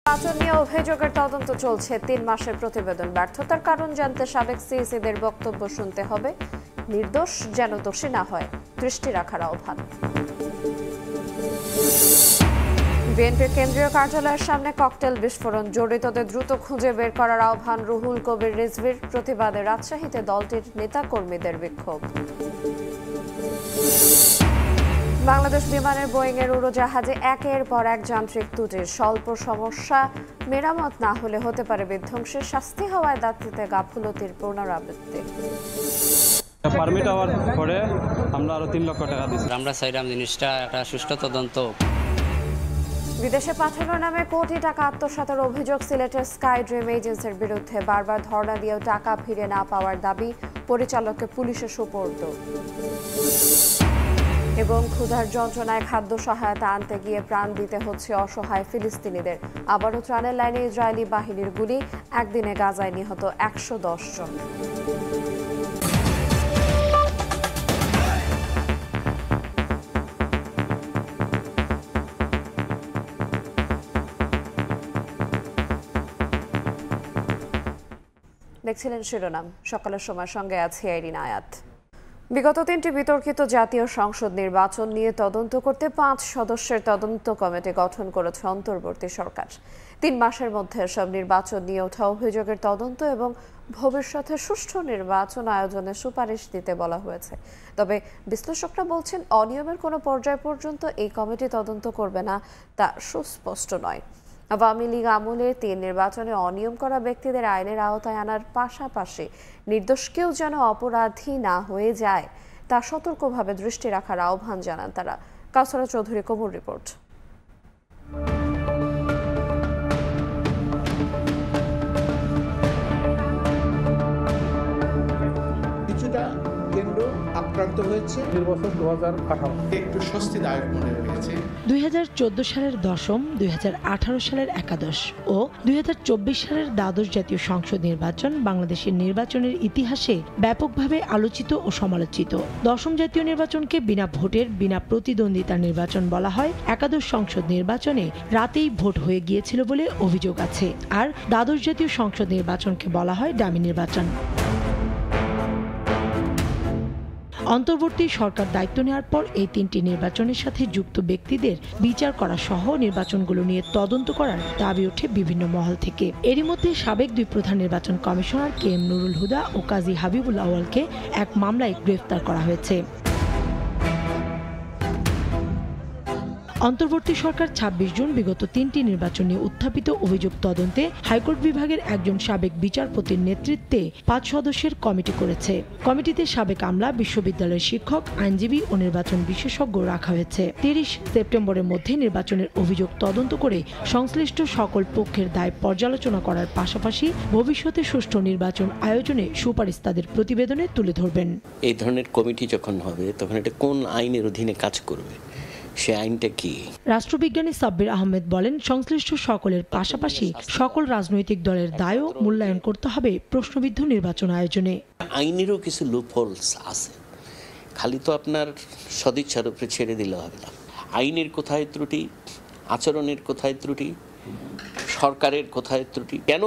নির্বাচন নিয়ে অভিযোগের তদন্ত চলছে। ৩ মাসের প্রতিবেদন। ব্যর্থতার কারণ জানতে সাবেক সিইসিদের বক্তব্য শুনতে হবে। নির্দোষ যেন দোষী না হয়, দৃষ্টি রাখার আহ্বান। বিএনপির কেন্দ্রীয় কার্যালয়ের সামনে ককটেল বিস্ফোরণ। জড়িতদের দ্রুত খুঁজে বের করার আহ্বান রুহুল কবির রিজভির। প্রতিবাদে রাজশাহীতে দলটির নেতাকর্মীদের বিক্ষোভ। বাংলাদেশ বিমানের বোয়িংয়ের উড়োজাহাজে একের পর এক যান্ত্রিক ত্রুটি। স্বল্প সমস্যা মেরামত না হলে হতে পারে বিধ্বংসী। শাস্তি হওয়ায় যাত্রীতে গাফলতির পুনরাবৃত্তি। পারমিট হওয়ার পরে আমরা আরো ৩ লক্ষ টাকা দিচ্ছি। আমরা চাইলাম জিনিসটা একটা সুষ্ঠু তদন্ত। বিদেশে পাঠানোর নামে কোটি টাকা আত্মসাতের অভিযোগ সিলেটের স্কাই ড্রিম এজেন্সির বিরুদ্ধে। বারবার ধর্ণা দিয়েও টাকা ফিরে না পাওয়ার দাবি। পরিচালককে পুলিশে সোপর্দ। এবং ক্ষুধার যন্ত্রণায় খাদ্য সহায়তা আনতে গিয়ে প্রাণ দিতে হচ্ছে অসহায় ফিলিস্তিনিদের। আবারও ত্রাণের লাইনে ইসরায়েলি বাহিনীর গুলি। একদিনে গাজায় নিহত ১১০ জন। দেখছিলেন শিরোনাম। সকালের সময় সঙ্গে আছে আইরিন আয়াত। বিগত 3টি বিতর্কিত জাতীয় সংসদ নির্বাচন নিয়ে তদন্ত করতে 5 সদস্যের তদন্ত কমিটি গঠন করেছে অন্তর্বর্তী সরকার। 3 মাসের মধ্যে সব নির্বাচন নিয়ে ওঠা অভিযোগের তদন্ত এবং ভবিষ্যতে সুষ্ঠু নির্বাচন আয়োজনের সুপারিশ দিতে বলা হয়েছে। তবে বিশ্লেষকরা বলছেন, অনিয়মের কোনো পর্যায় পর্যন্ত এই কমিটি তদন্ত করবে না তা সুস্পষ্ট নয়। আওয়ামী লীগ আমলে 3 নির্বাচনে অনিয়ম করা ব্যক্তিদের আইনের আওতায় আনার পাশাপাশি নির্দোষ কেউ যেন অপরাধী না হয়ে যায় তা সতর্কভাবে দৃষ্টি রাখার আহ্বান জানান তারা। কাউসারা চৌধুরী কমুর রিপোর্ট। কিছুটা কেন্দ্র আক্রান্ত হয়েছে। নির্বাচন 2018 একটু স্বস্তিদায়ক মনে হয়েছে। 2014 সালের 10ম, 2018 সালের একাদশ ও 2024 সালের দ্বাদশ জাতীয় সংসদ নির্বাচন বাংলাদেশের নির্বাচনের ইতিহাসে ব্যাপকভাবে আলোচিত ও সমালোচিত। 10ম জাতীয় নির্বাচনকে বিনা ভোটের, বিনা প্রতিদ্বন্দ্বিতার নির্বাচন বলা হয়। একাদশ সংসদ নির্বাচনে রাতেই ভোট হয়ে গিয়েছিল বলে অভিযোগ আছে। আর দ্বাদশ জাতীয় সংসদ নির্বাচনকে বলা হয় ডামি নির্বাচন। অন্তর্বর্তী সরকার দায়িত্ব নেওয়ার পর এই 3টি নির্বাচনের সাথে যুক্ত ব্যক্তিদের বিচার করা সহ নির্বাচনগুলো নিয়ে তদন্ত করার দাবি ওঠে বিভিন্ন মহল থেকে। এরই মধ্যে সাবেক 2 প্রধান নির্বাচন কমিশনার KM নুরুল হুদা ও কাজী হাবিবুল আউয়ালকে এক মামলায় গ্রেফতার করা হয়েছে। অন্তর্বর্তী সরকার 26 জুন বিগত 3টি নির্বাচন নিয়ে উত্থাপিত অভিযোগ তদন্তে হাইকোর্ট বিভাগের একজন সাবেক বিচারপতির নেতৃত্বে 5 সদস্যের কমিটি করেছে। কমিটিতে সাবেক আমলা, বিশ্ববিদ্যালয়ের শিক্ষক, আইনজীবী ও নির্বাচন বিশেষজ্ঞ রাখা হয়েছে। 30 সেপ্টেম্বরের মধ্যে নির্বাচনের অভিযোগ তদন্ত করে সংশ্লিষ্ট সকল পক্ষের দায় পর্যালোচনা করার পাশাপাশি ভবিষ্যতে সুষ্ঠু নির্বাচন আয়োজনে সুপারিশ তাদের প্রতিবেদনে তুলে ধরবেন। এই ধরনের কমিটি যখন হবে তখন এটা কোন আইনের অধীনে কাজ করবে, সে আইনটা কি? রাষ্ট্রবিজ্ঞানী সাব্বির আহমেদ বলেন, সংশ্লিষ্ট সকলের পাশাপাশি সকল রাজনৈতিক দলের দায়ও মূল্যায়ন করতে হবে প্রশ্নবিদ্ধ নির্বাচন আয়োজনে। আইনেরও কিছু লুপহোলস আছে, খালি তো আপনার সদিচ্ছার উপরে ছেড়ে দিলে হবে না। আইনের কোথায় ত্রুটি, আচরণের কোথায় ত্রুটি, সরকারের কোথায় ত্রুটি, কেন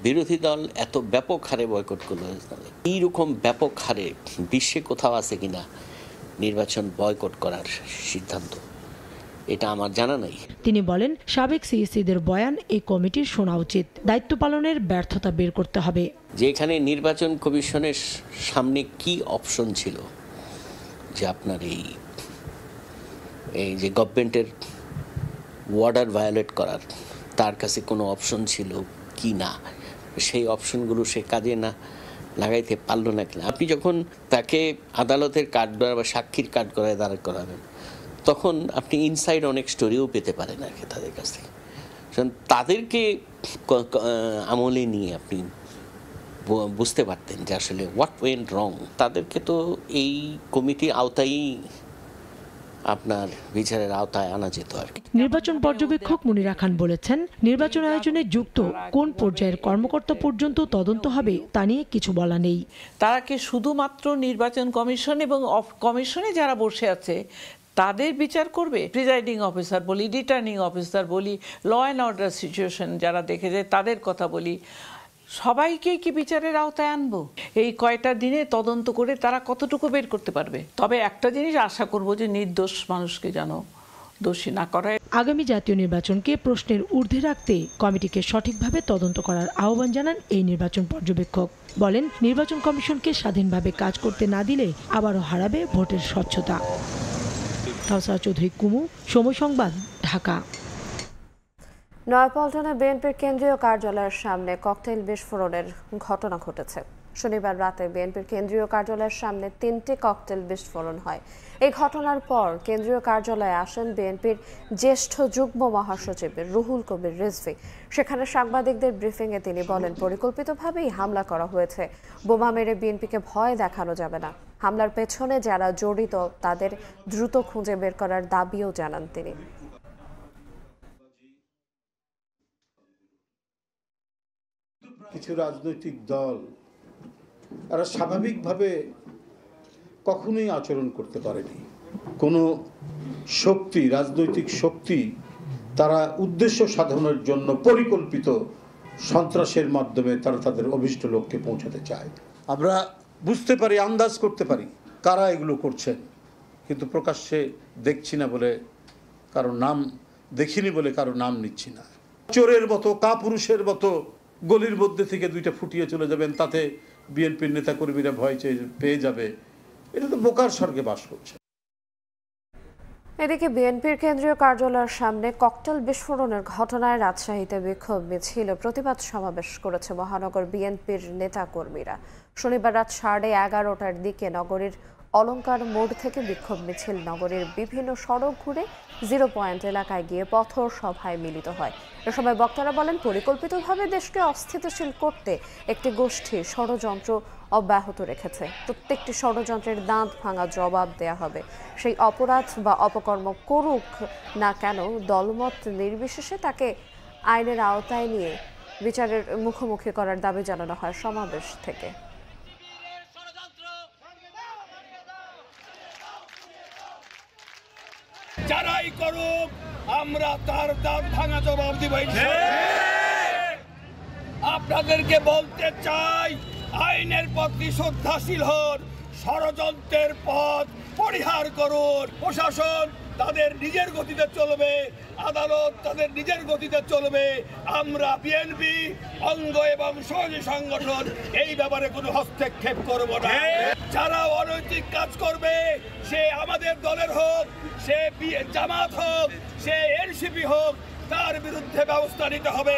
বিরোধী দল এত ব্যাপক হারে বয়কট করলো? এইরকম ব্যাপক হারে বিশ্বে কোথাও আছে কিনা নির্বাচন বয়কট করার সিদ্ধান্ত? এটা আমার জানা নাই। তিনি বলেন, সাবেক সিইসিদের বয়ান এই কমিটির শোনা উচিত। দায়িত্ব পালনের ব্যর্থতা বের করতে হবে। যেখানে নির্বাচন কমিশনের সামনে কি অপশন ছিল, যে আপনার এই যে গভর্নমেন্টের অর্ডার ভায়োলেট করার, তার কাছে কোনো অপশন ছিল কি না, সেই অপশনগুলো সে কাজে না লাগাইতে পারলো না কিনা। আপনি যখন তাকে আদালতের কাঠগড়ায় বা সাক্ষীর কাঠগড়ায় দাঁড় করাবেন, তখন আপনি ইনসাইড অনেক স্টোরিও পেতে পারেন আর কি তাদের কাছ থেকে। তাদেরকে আমলে নিয়ে আপনি বুঝতে পারতেন যে আসলে হোয়াট ওয়েন্ট রং। তাদেরকে তো এই কমিটির আওতায় আপনার বিচারের আওতায় আনা যেত আর কি। নির্বাচন পর্যবেক্ষক মুনিরা খান বলেছেন, নির্বাচন আয়োজনে যুক্ত কোন পর্যায়ের কর্মকর্তা পর্যন্ত তদন্ত হবে তা নিয়ে কিছু বলা নেই। তারা কি শুধুমাত্র নির্বাচন কমিশন এবং কমিশনে যারা বসে আছে তাদের বিচার করবে। প্রিজাইডিং অফিসার বলি, রিটার্নিং অফিসার বলি, ল অ্যান্ড অর্ডার সিচুয়েশন যারা দেখে যায় তাদের কথা বলি, সবাইকেই কি বিচারের আওতায় আনবো? এই কয়টা দিনে তদন্ত করে তারা কতটুকু বের করতে পারবে? তবে একটা জিনিস আশা করব যে নির্দোষ মানুষকে যেন দোষী না করা। আগামী জাতীয় নির্বাচনকে প্রশ্নের ঊর্ধ্বে রাখতে কমিটিকে সঠিকভাবে তদন্ত করার আহ্বান জানান এই নির্বাচন পর্যবেক্ষক। বলেন, নির্বাচন কমিশনকে স্বাধীনভাবে কাজ করতে না দিলে আবারও হারাবে ভোটের স্বচ্ছতা। কাউসার চৌধুরী কুমু, সময় সংবাদ, ঢাকা। নয়াপল্টনে বিএনপির কেন্দ্রীয় কার্যালয়ের সামনে ককটেল বিস্ফোরণের ঘটনা ঘটেছে। শনিবার রাতে বিএনপির কেন্দ্রীয় কার্যালয়ের সামনে 3টি ককটেল বিস্ফোরণ হয়। এই ঘটনার পর কেন্দ্রীয় কার্যালয়ে আসেন বিএনপির জ্যেষ্ঠ যুগ্ম মহাসচিব রুহুল কবির রিজভী। সেখানে সাংবাদিকদের ব্রিফিংয়ে তিনি বলেন, পরিকল্পিতভাবেই হামলা করা হয়েছে। বোমা মেরে বিএনপিকে ভয় দেখানো যাবে না। হামলার পেছনে যারা জড়িত তাদের দ্রুত খুঁজে বের করার দাবিও জানান তিনি। কিছু রাজনৈতিক দল এরা স্বাভাবিকভাবে কখনোই আচরণ করতে পারেনি। কোনো শক্তি, রাজনৈতিক শক্তি তারা উদ্দেশ্য সাধনের জন্য পরিকল্পিত সন্ত্রাসের মাধ্যমে তারা তাদের অভিষ্ট লক্ষ্যে পৌঁছাতে চায়। আমরা বুঝতে পারি, আন্দাজ করতে পারি কারা এগুলো করছেন, কিন্তু প্রকাশ্যে দেখছি না বলে কারো নাম, দেখিনি বলে কারো নাম নিচ্ছি না। চোরের মতো, কাপুরুষের মতো গলির মধ্যে থেকে দুইটা ফুটিয়ে চলে যাবেন, তাতে বিএনপির নেতাকর্মীরা ভয় পেয়ে যাবে, এটা তো বোকার স্বর্গে বাস করছে। এদিকে বিএনপির কেন্দ্রীয় কার্যালয়ের সামনে ককটেল বিস্ফোরণের ঘটনায় রাজশাহীতে বিক্ষোভ মিছিল ও প্রতিবাদ সমাবেশ করেছে মহানগর বিএনপির নেতাকর্মীরা। শনিবার রাত 11:30টার দিকে নগরীর অলঙ্কার মোড় থেকে বিক্ষোভ মিছিল নগরীর বিভিন্ন সড়ক ঘুরে 0 পয়েন্ট এলাকায় গিয়ে পথ সভায় মিলিত হয়। এ সময় বক্তারা বলেন, পরিকল্পিতভাবে দেশকে অস্থিতিশীল করতে একটি গোষ্ঠী ষড়যন্ত্র অব্যাহত রেখেছে। প্রত্যেকটি ষড়যন্ত্রের দাঁত ভাঙা জবাব দেয়া হবে। সেই অপরাধ বা অপকর্ম করুক না কেন, দলমত নির্বিশেষে তাকে আইনের আওতায় নিয়ে বিচারের মুখোমুখি করার দাবি জানানো হয় সমাবেশ থেকে। যারাই করুক, আমরা তার দাঁত ভাঙা জবাব দিব। আপনাদেরকে বলতে চাই, আইনের প্রতি শ্রদ্ধাশীল হন, ষড়যন্ত্রের পথ পরিহার করুন। প্রশাসন তাদের নিজের গতিতে চলবে, আদালত তাদের নিজের গতিতে চলবে। আমরা বিএনপি অঙ্গ এবং সহযোগী সংগঠন এই ব্যাপারে কোনো হস্তক্ষেপ করব না। যারা অনৈতিক কাজ করবে, সে আমাদের দলের হোক, সে জামাত হোক, সে এনসিপি হোক, তার বিরুদ্ধে ব্যবস্থা নিতে হবে।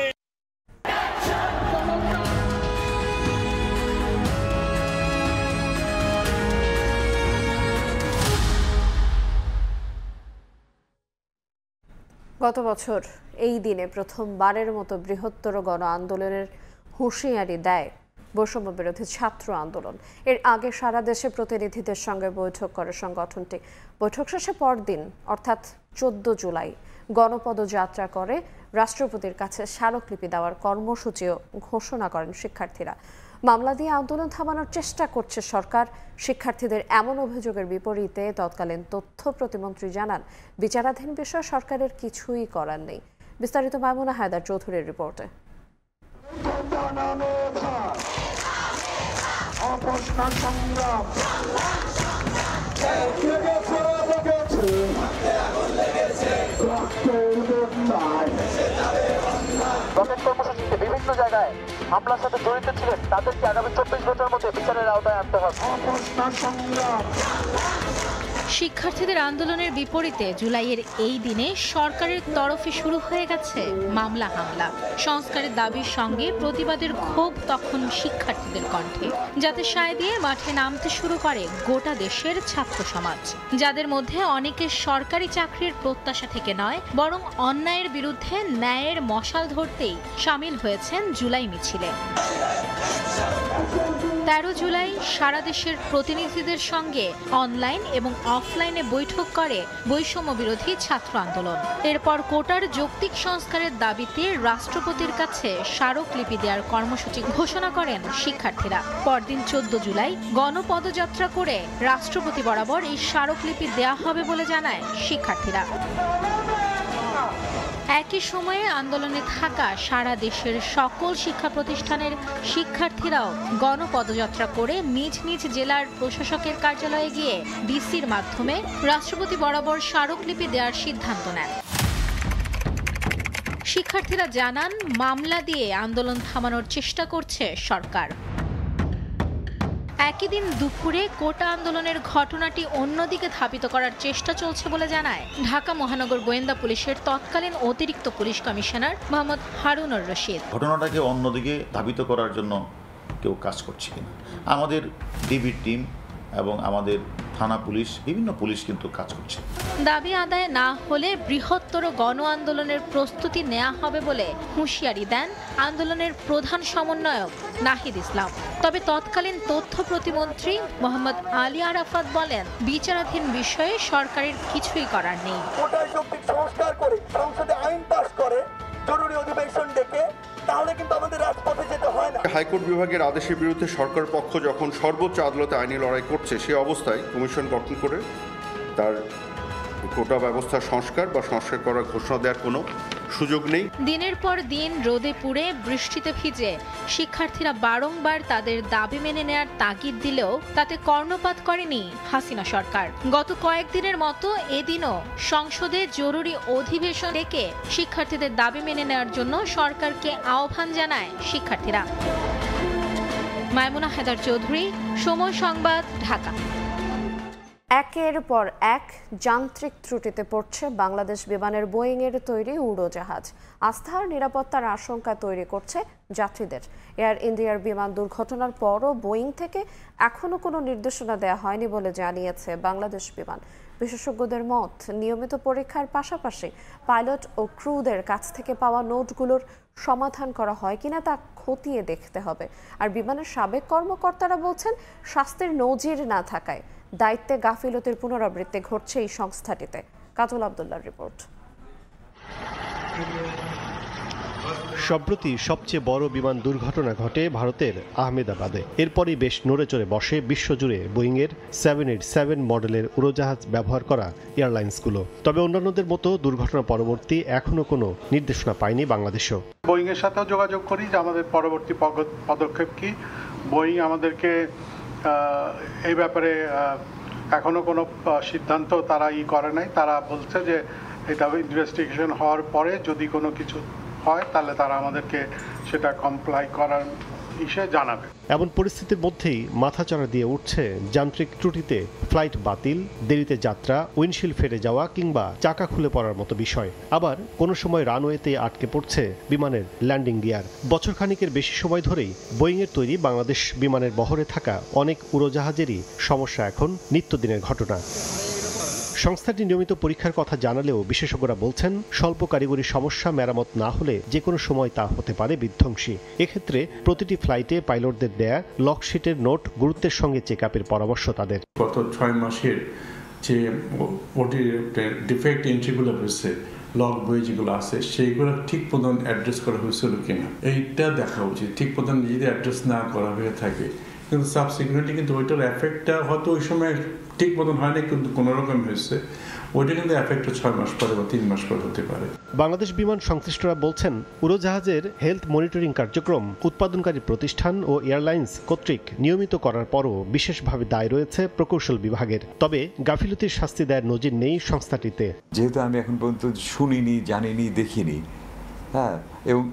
গত বছর এই দিনে প্রথমবারের মতো বৃহত্তর গণ আন্দোলনের হুঁশিয়ারি দেয় বৈষম্য বিরোধী ছাত্র আন্দোলন। এর আগে সারা দেশে প্রতিনিধিদের সঙ্গে বৈঠক করে সংগঠনটি। বৈঠক শেষে পরদিন অর্থাৎ 14 জুলাই গণপদযাত্রা করে রাষ্ট্রপতির কাছে স্মারকলিপি দেওয়ার কর্মসূচিও ঘোষণা করেন শিক্ষার্থীরা। মামলা দিয়ে আন্দোলন থামানোর চেষ্টা করছে সরকার। শিক্ষার্থীদের এমন অভিযোগের বিপরীতে তৎকালীন তথ্য প্রতিমন্ত্রী জানান, বিচারাধীন বিষয়ে সরকারের কিছুই করার নেই। বিস্তারিত মাইমুনা হায়দার চৌধুরীর রিপোর্টে। কর্মসূচিতে বিভিন্ন জায়গায় হামলার সাথে জড়িত ছিলেন তাদেরকে আগামী 24 ঘন্টার মধ্যে বিচারের আওতায় আনতে হবে। শিক্ষার্থীদের আন্দোলনের বিপরীতে জুলাইয়ের এই দিনে সরকারের তরফে শুরু হয়ে গেছে মামলা হামলা। সংস্কারের দাবির সঙ্গে প্রতিবাদের ক্ষোভ তখন শিক্ষার্থীদের কণ্ঠে, যাতে সায় দিয়ে মাঠে নামতে শুরু করে গোটা দেশের ছাত্র সমাজ, যাদের মধ্যে অনেকে সরকারি চাকরির প্রত্যাশা থেকে নয়, বরং অন্যায়ের বিরুদ্ধে ন্যায়ের মশাল ধরতেই সামিল হয়েছেন জুলাই মিছিলে। 13 জুলাই সারা দেশের প্রতিনিধিদের সঙ্গে অনলাইন এবং অফলাইনে বৈঠক করে বৈষম্য বিরোধী ছাত্র আন্দোলন। এরপর কোটার যৌক্তিক সংস্কারের দাবিতে রাষ্ট্রপতির কাছে স্মারকলিপি দেওয়ার কর্মসূচি ঘোষণা করেন শিক্ষার্থীরা। পরদিন 14 জুলাই গণপদযাত্রা করে রাষ্ট্রপতি বরাবর এই স্মারকলিপি দেওয়া হবে বলে জানায় শিক্ষার্থীরা। একই সময়ে আন্দোলনে থাকা সারা দেশের সকল শিক্ষা প্রতিষ্ঠানের শিক্ষার্থীরাও গণপদযাত্রা করে নিজ নিজ জেলার প্রশাসকের কার্যালয়ে গিয়ে ডিসির মাধ্যমে রাষ্ট্রপতি বরাবর স্মারকলিপি দেওয়ার সিদ্ধান্ত নেন। শিক্ষার্থীরা জানান, মামলা দিয়ে আন্দোলন থামানোর চেষ্টা করছে সরকার। একই দিন দুপুরে কোটা আন্দোলনের ঘটনাটি অন্যদিকে ধাবিত করার চেষ্টা চলছে বলে জানায় ঢাকা মহানগর গোয়েন্দা পুলিশের তৎকালীন অতিরিক্ত পুলিশ কমিশনার মোহাম্মদ হারুনুর রশিদ। ঘটনাটাকে অন্যদিকে ধাবিত করার জন্য কেউ কাজ করছে কিনা, আমাদের ডিবি টিম এবং আমাদের থানা পুলিশ, বিভিন্ন পুলিশ কিন্তু কাজ করছে। দাবি আদায় না হলে বৃহত্তর গণ আন্দোলনের প্রস্তুতি নেওয়া হবে বলে হুঁশিয়ারি দেন আন্দোলনের প্রধান সমন্বয়ক নাহিদ ইসলাম। তবে তৎকালীন তথ্য প্রতিমন্ত্রী মোহাম্মদ আলী আরাফাত বলেন, বিচারাধীন বিষয়ে সরকারের কিছুই করার নেই। কোটার যৌক্তিক সংস্কার করে সংসদে আইন পাস করে জরুরি অধিবেশন ডেকে, তাহলে কিন্তু আমাদের রাজপথে যেতে হয় না। হাইকোর্ট বিভাগের আদেশের বিরুদ্ধে সরকার পক্ষ যখন সর্বোচ্চ আদালতে আইনি লড়াই করছে, সে অবস্থায় কমিশন গঠন করে তার কোটা ব্যবস্থা সংস্কার বা সংস্কার করার ঘোষণা দেওয়ার কোনো সুযোগ নেই। দিনের পর দিন রোদে পুড়ে বৃষ্টিতে ভিজে শিক্ষার্থীরা বারংবার তাদের দাবি মেনে নেয়ার তাগিদ দিলেও তাতে কর্ণপাত করেনি হাসিনা সরকার। গত কয়েকদিনের মতো এদিনও সংসদে জরুরি অধিবেশন ডেকে শিক্ষার্থীদের দাবি মেনে নেওয়ার জন্য সরকারকে আহ্বান জানায় শিক্ষার্থীরা। মাইমুনা হায়দার চৌধুরী, সময় সংবাদ, ঢাকা। একের পর এক যান্ত্রিক ত্রুটিতে পড়ছে বাংলাদেশ বিমানের বোয়িংয়ের তৈরি উড়োজাহাজ। আস্থার নিরাপত্তার আশঙ্কা তৈরি করছে যাত্রীদের। এয়ার ইন্ডিয়ার বিমান দুর্ঘটনার পরও বোয়িং থেকে এখনও কোনো নির্দেশনা দেওয়া হয়নি বলে জানিয়েছে বাংলাদেশ বিমান। বিশেষজ্ঞদের মত, নিয়মিত পরীক্ষার পাশাপাশি পাইলট ও ক্রুদের কাছ থেকে পাওয়া নোটগুলোর সমাধান করা হয় কিনা তা খতিয়ে দেখতে হবে। আর বিমানের সাবেক কর্মকর্তারা বলছেন, স্বাস্থ্যের নজির না থাকায় দায়িত্বে গাফিলতির পুনরাবৃত্তি ঘটছে এই সংস্থাটিতে। কাজল আব্দুল্লাহর রিপোর্ট। সম্প্রতি সবচেয়ে বড় বিমান দুর্ঘটনা ঘটে ভারতের আহমেদাবাদে। এরপরই বেশ নড়েচড়ে বসে বিশ্বজুড়ে বোয়িংয়ের 787 মডেলের উড়োজাহাজ ব্যবহার করা এয়ারলাইন্সগুলো। তবে অন্যান্যদের মতো দুর্ঘটনা পরবর্তী এখনো কোনো নির্দেশনা পায়নি বাংলাদেশও। বোয়িংয়ের সাথেও যোগাযোগ করি যে আমাদের পরবর্তী পদক্ষেপ কি। বোয়িং আমাদেরকে এই ব্যাপারে এখনো কোনো সিদ্ধান্ত তারা করে নাই। তারা বলছে যে এটা ইনভেস্টিগেশন হওয়ার পরে যদি কোনো কিছু হয় তাহলে তারা আমাদেরকে সেটা কমপ্লাই করার বিষয়ে জানাবে। এমন পরিস্থিতির মধ্যেই মাথাচাড়া দিয়ে উঠছে যান্ত্রিক ত্রুটিতে ফ্লাইট বাতিল, দেরিতে যাত্রা, উইন্ডশিল্ড ফেটে যাওয়া কিংবা চাকা খুলে পড়ার মতো বিষয়। আবার কোনো সময় রানওয়েতে আটকে পড়ছে বিমানের ল্যান্ডিং গিয়ার। বছর খানিকের বেশি সময় ধরেই বোয়িংয়ের তৈরি বাংলাদেশ বিমানের বহরে থাকা অনেক উড়োজাহাজেরই সমস্যা এখন নিত্যদিনের ঘটনা। সংস্থাটি নিয়মিত পরীক্ষার কথা জানালেও বিশেষজ্ঞরা বলছেন, স্বল্প কারিগরি সমস্যা মেরামত না হলে যে কোনো সময় তা হতে পারে বিধ্বংসী। এক্ষেত্রে প্রতিটি ফ্লাইটে পাইলটদের দেয়া লকশিটের নোট গুরুত্বের সঙ্গে চেকআপের পরামর্শ তাদের। গত 6 মাসের যে ডিফেক্ট এন্ট্রিগুলো হয়েছে, লগ বই যেগুলো আছে সেইগুলো ঠিক মতন অ্যাড্রেস করা হয়েছিল কিনা এইটা দেখা উচিত। ঠিক মতন যদি অ্যাড্রেস না করা হয়ে থাকে কিন্তু সাবসিকুয়েন্টলি কিন্তু ওইটার এফেক্টটা হয়তো ওই সময় ঠিক মতন হয়নি, কিন্তু কোনো রকম হয়েছে, ওইটা কিন্তু এফেক্টটা 6 মাস পরে বা 3 মাস পরে হতে পারে। বাংলাদেশ বিমান সংশ্লিষ্টরা বলছেন, উড়োজাহাজের হেলথ মনিটরিং কার্যক্রম উৎপাদনকারী প্রতিষ্ঠান ও এয়ারলাইন্স কর্তৃক নিয়মিত করার পরও বিশেষভাবে দায় রয়েছে প্রকৌশল বিভাগের। তবে গাফিলতির শাস্তি দেওয়ার নজির নেই সংস্থাটিতে। যেহেতু আমি এখন পর্যন্ত শুনিনি, জানিনি, দেখিনি, হ্যাঁ, এবং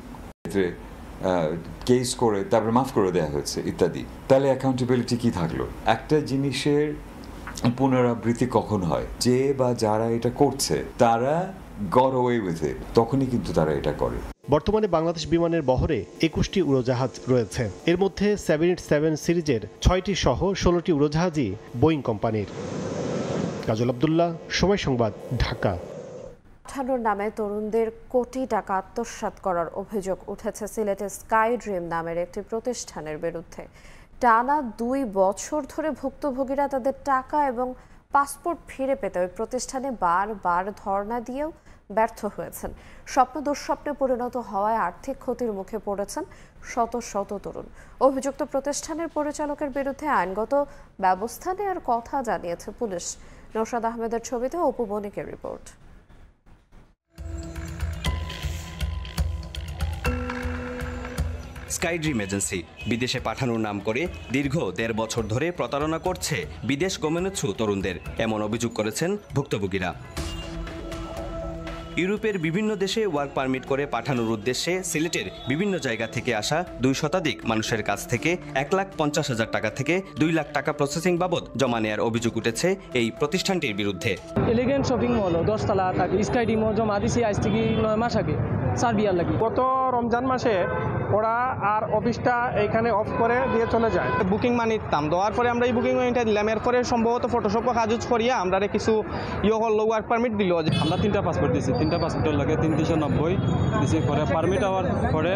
কেস করে তারপরে মাফ করে দেওয়া হয়েছে ইত্যাদি, তাহলে অ্যাকাউন্টেবিলিটি কি থাকলো? একটা জিনিসের পুনরাবৃত্তি কখন হয়? যে বা যারা এটা করছে তারা গট অ্যাওয়ে উইথ ইট, তখনই কিন্তু তারা এটা করে। বর্তমানে বাংলাদেশ বিমানের বহরে 21টি উড়োজাহাজ রয়েছে। এর মধ্যে 787 সিরিজের 6টি সহ 16টি উড়োজাহাজই বোয়িং কোম্পানির। কাজল আব্দুল্লাহ, সময় সংবাদ, ঢাকা। পাঠানোর নামে তরুণদের কোটি টাকা আত্মসাৎ করার অভিযোগ উঠেছে সিলেটের স্কাই ড্রিম নামের একটি প্রতিষ্ঠানের বিরুদ্ধে। টানা 2 বছর ধরে ভুক্তভোগীরা তাদের টাকা এবং পাসপোর্ট ফিরে পেতে ওই প্রতিষ্ঠানে বারবার ধর্ণা দিয়েও ব্যর্থ হয়েছেন। স্বপ্ন দুঃস্বপ্নে পরিণত হওয়ায় আর্থিক ক্ষতির মুখে পড়েছেন শত শত তরুণ। অভিযুক্ত প্রতিষ্ঠানের পরিচালকের বিরুদ্ধে আইনগত ব্যবস্থা নেওয়ার কথা জানিয়েছে পুলিশ। নওশাদ আহমেদের ছবিতে অপু বণিকের রিপোর্ট। স্কাই ড্রিম এজেন্সি বিদেশে পাঠানোর নাম করে দীর্ঘ 1.5 বছর ধরে প্রতারণা করছে বিদেশ গমনেচ্ছু তরুণদের, এমন অভিযোগ করেছেন ভুক্তভোগীরা। ইউরোপের বিভিন্ন দেশে ওয়ার্ক পারমিট করে পাঠানোর উদ্দেশ্যে সিলেটের বিভিন্ন জায়গা থেকে আসা 2 শতাধিক মানুষের কাছ থেকে 1,50,000 টাকা থেকে 2 লাখ টাকা প্রসেসিং বাবদ জমা নেওয়ার অভিযোগ উঠেছে এই প্রতিষ্ঠানটির বিরুদ্ধে। এলিগেন্ট শপিং মল 10 তলা তাকে স্কাই ড্রিম জমা দিছি আজ থেকে 9 মাস আগে সার্বিয়ার লাগে। গত রমজান মাসে ওরা আর অফিসটা এইখানে অফ করে দিয়ে চলে যায়। বুকিং মানি দিতাম, দেওয়ার পরে আমরা এই বুকিং মানিটা দিলাম। এরপরে সম্ভবত ফটোশপ কাজ করিয়া আমরা কিছু হল ওয়ার্ক পারমিট দিল। আমরা 3টা পাসপোর্ট দিছি, 3টা পাসপোর্টের লাগে 390 দিছি। পরে পারমিট হওয়ার পরে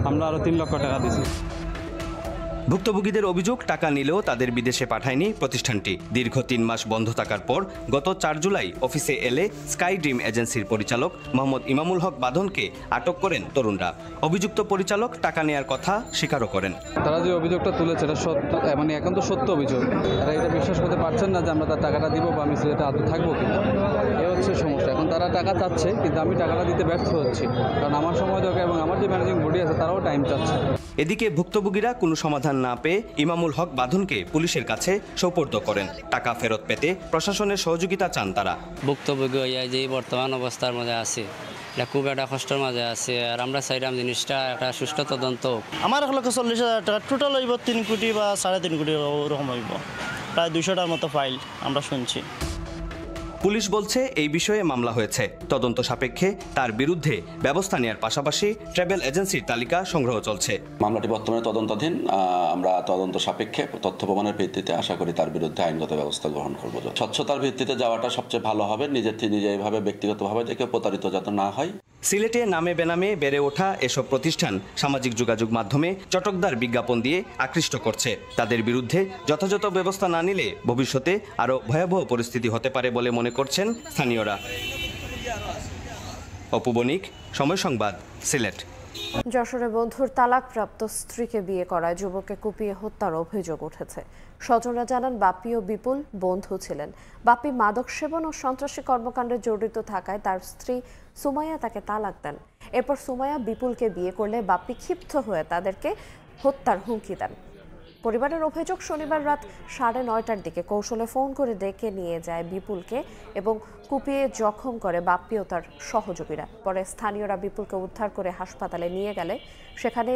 আমরা আরো 3 লক্ষ টাকা দিছি। ভুক্তভোগীদের অভিযোগ, টাকা নিলেও তাদের বিদেশে পাঠায়নি প্রতিষ্ঠানটি। দীর্ঘ 3 মাস বন্ধ থাকার পর গত 4 জুলাই অফিসে এলে স্কাই ড্রিম এজেন্সির পরিচালক মোহাম্মদ ইমামুল হক বাঁধনকে আটক করেন তরুণরা। অভিযুক্ত পরিচালক টাকা নেয়ার কথা স্বীকারও করেন। তারা যে অভিযোগটা তুলেছে এটা সত্য, মানে এখন তো সত্য অভিযোগ। তারা এটা বিশ্বাস করতে পারছেন না যে আমরা তার টাকাটা দিব বা আমি সেটা আদৌ থাকবো কিনা, এ হচ্ছে সমস্যা। এখন তারা টাকা চাচ্ছে কিন্তু আমি টাকাটা দিতে ব্যর্থ হচ্ছি, কারণ আমার সময় দরকার এবং আমার যে ম্যানেজিং বডি আছে তারাও টাইম চাচ্ছে। এদিকে ভুক্তভোগীরা কোনো সমাধান না পেয়ে ইমামুল হক বাঁধনকে পুলিশের কাছে সোপর্দ করেন। টাকা ফেরত পেতে প্রশাসনের সহযোগিতা চান তারা। ভুক্তভোগী হইয়া যে বর্তমান অবস্থার মধ্যে আছে, এটা খুব একটা কষ্টের মাঝে আছে। আর আমরা চাইলাম জিনিসটা একটা সুষ্ঠু তদন্ত। আমার 1,40,000 টাকা টোটাল হইব 3 কোটি বা 3.5 কোটি ওরকম হইব। প্রায় 200টার মতো ফাইল আমরা শুনছি। পুলিশ বলছে এই বিষয়ে মামলা হয়েছে, তদন্ত সাপেক্ষে তার বিরুদ্ধে ব্যবস্থা নেওয়ার পাশাপাশি ট্রাভেল এজেন্সির তালিকা সংগ্রহ চলছে। মামলাটি বর্তমানে তদন্তাধীন। আমরা তদন্ত সাপেক্ষে তথ্য প্রমাণের ভিত্তিতে আশা করি তার বিরুদ্ধে আইনগত ব্যবস্থা গ্রহণ করব। স্বচ্ছতার ভিত্তিতে যাওয়াটা সবচেয়ে ভালো হবে, নিজের থেকে নিজে এইভাবে ব্যক্তিগতভাবে যে কেউ প্রতারিত যাতে না হয়। সিলেটে নামে বেনামে বেড়ে ওঠা এসব প্রতিষ্ঠান সামাজিক যোগাযোগ মাধ্যমে চটকদার বিজ্ঞাপন দিয়ে আকৃষ্ট করছে। তাদের বিরুদ্ধে যথাযথ ব্যবস্থা না নিলে ভবিষ্যতে আরও ভয়াবহ পরিস্থিতি হতে পারে বলে মনে করছেন স্থানীয়রা। অপু বণিক, সময় সংবাদ, সিলেট। যশোরে বন্ধুর তালাকপ্রাপ্ত স্ত্রীকে বিয়ে করায় যুবককে কুপিয়ে হত্যার অভিযোগ উঠেছে। স্বজনরা জানান বাপ্পি ও বিপুল বন্ধু ছিলেন। বাপ্পি মাদক সেবন ও সন্ত্রাসী কর্মকাণ্ডে জড়িত থাকায় তার স্ত্রী সুমাইয়া তাকে তালাক দেন। এরপর সুমাইয়া বিপুলকে বিয়ে করলে বাপ্পি ক্ষিপ্ত হয়ে তাদেরকে হত্যার হুমকি দেন। পরিবারের অভিযোগ, শনিবার রাত 9:30টার দিকে কৌশলে ফোন করে ডেকে নিয়ে যায় বিপুলকে এবং কুপিয়ে জখম করে বাপ্পি ও তার সহযোগীরা। পরে স্থানীয়রা বিপুলকে উদ্ধার করে হাসপাতালে নিয়ে গেলে সেখানে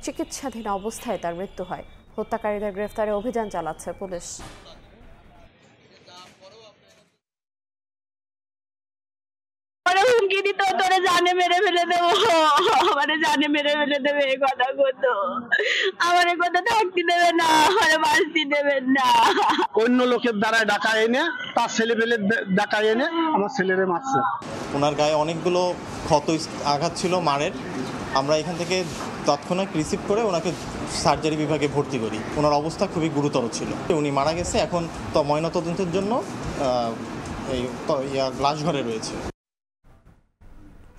চিকিৎসাধীন অবস্থায় তার মৃত্যু হয়। হত্যাকারীদের গ্রেফতারে অভিযান চালাচ্ছে পুলিশ। হুমকি দিত, তোরে জানে মেরে ফেলে দেবো, আমারে জানে মেরে ফেলে দেবে, এই কথা কতো। আমার কথা থাকতে দেবে না, আমার বাঁচতে দেবেন না। অন্য লোকের দ্বারা ডাকা এনে তার ছেলে পেলে ডাকা এনে আমার ছেলেরে মারছে। ওনার গায়ে অনেকগুলো ক্ষত আঘাত ছিল মারের। আমরা এখান থেকে তৎক্ষণাৎ রিসিভ করে ওনাকে সার্জারি বিভাগে ভর্তি করি। ওনার অবস্থা খুবই গুরুতর ছিল, উনি মারা গেছে। এখন তো ময়নাতদন্তের জন্য এই লাশ ঘরে রয়েছে।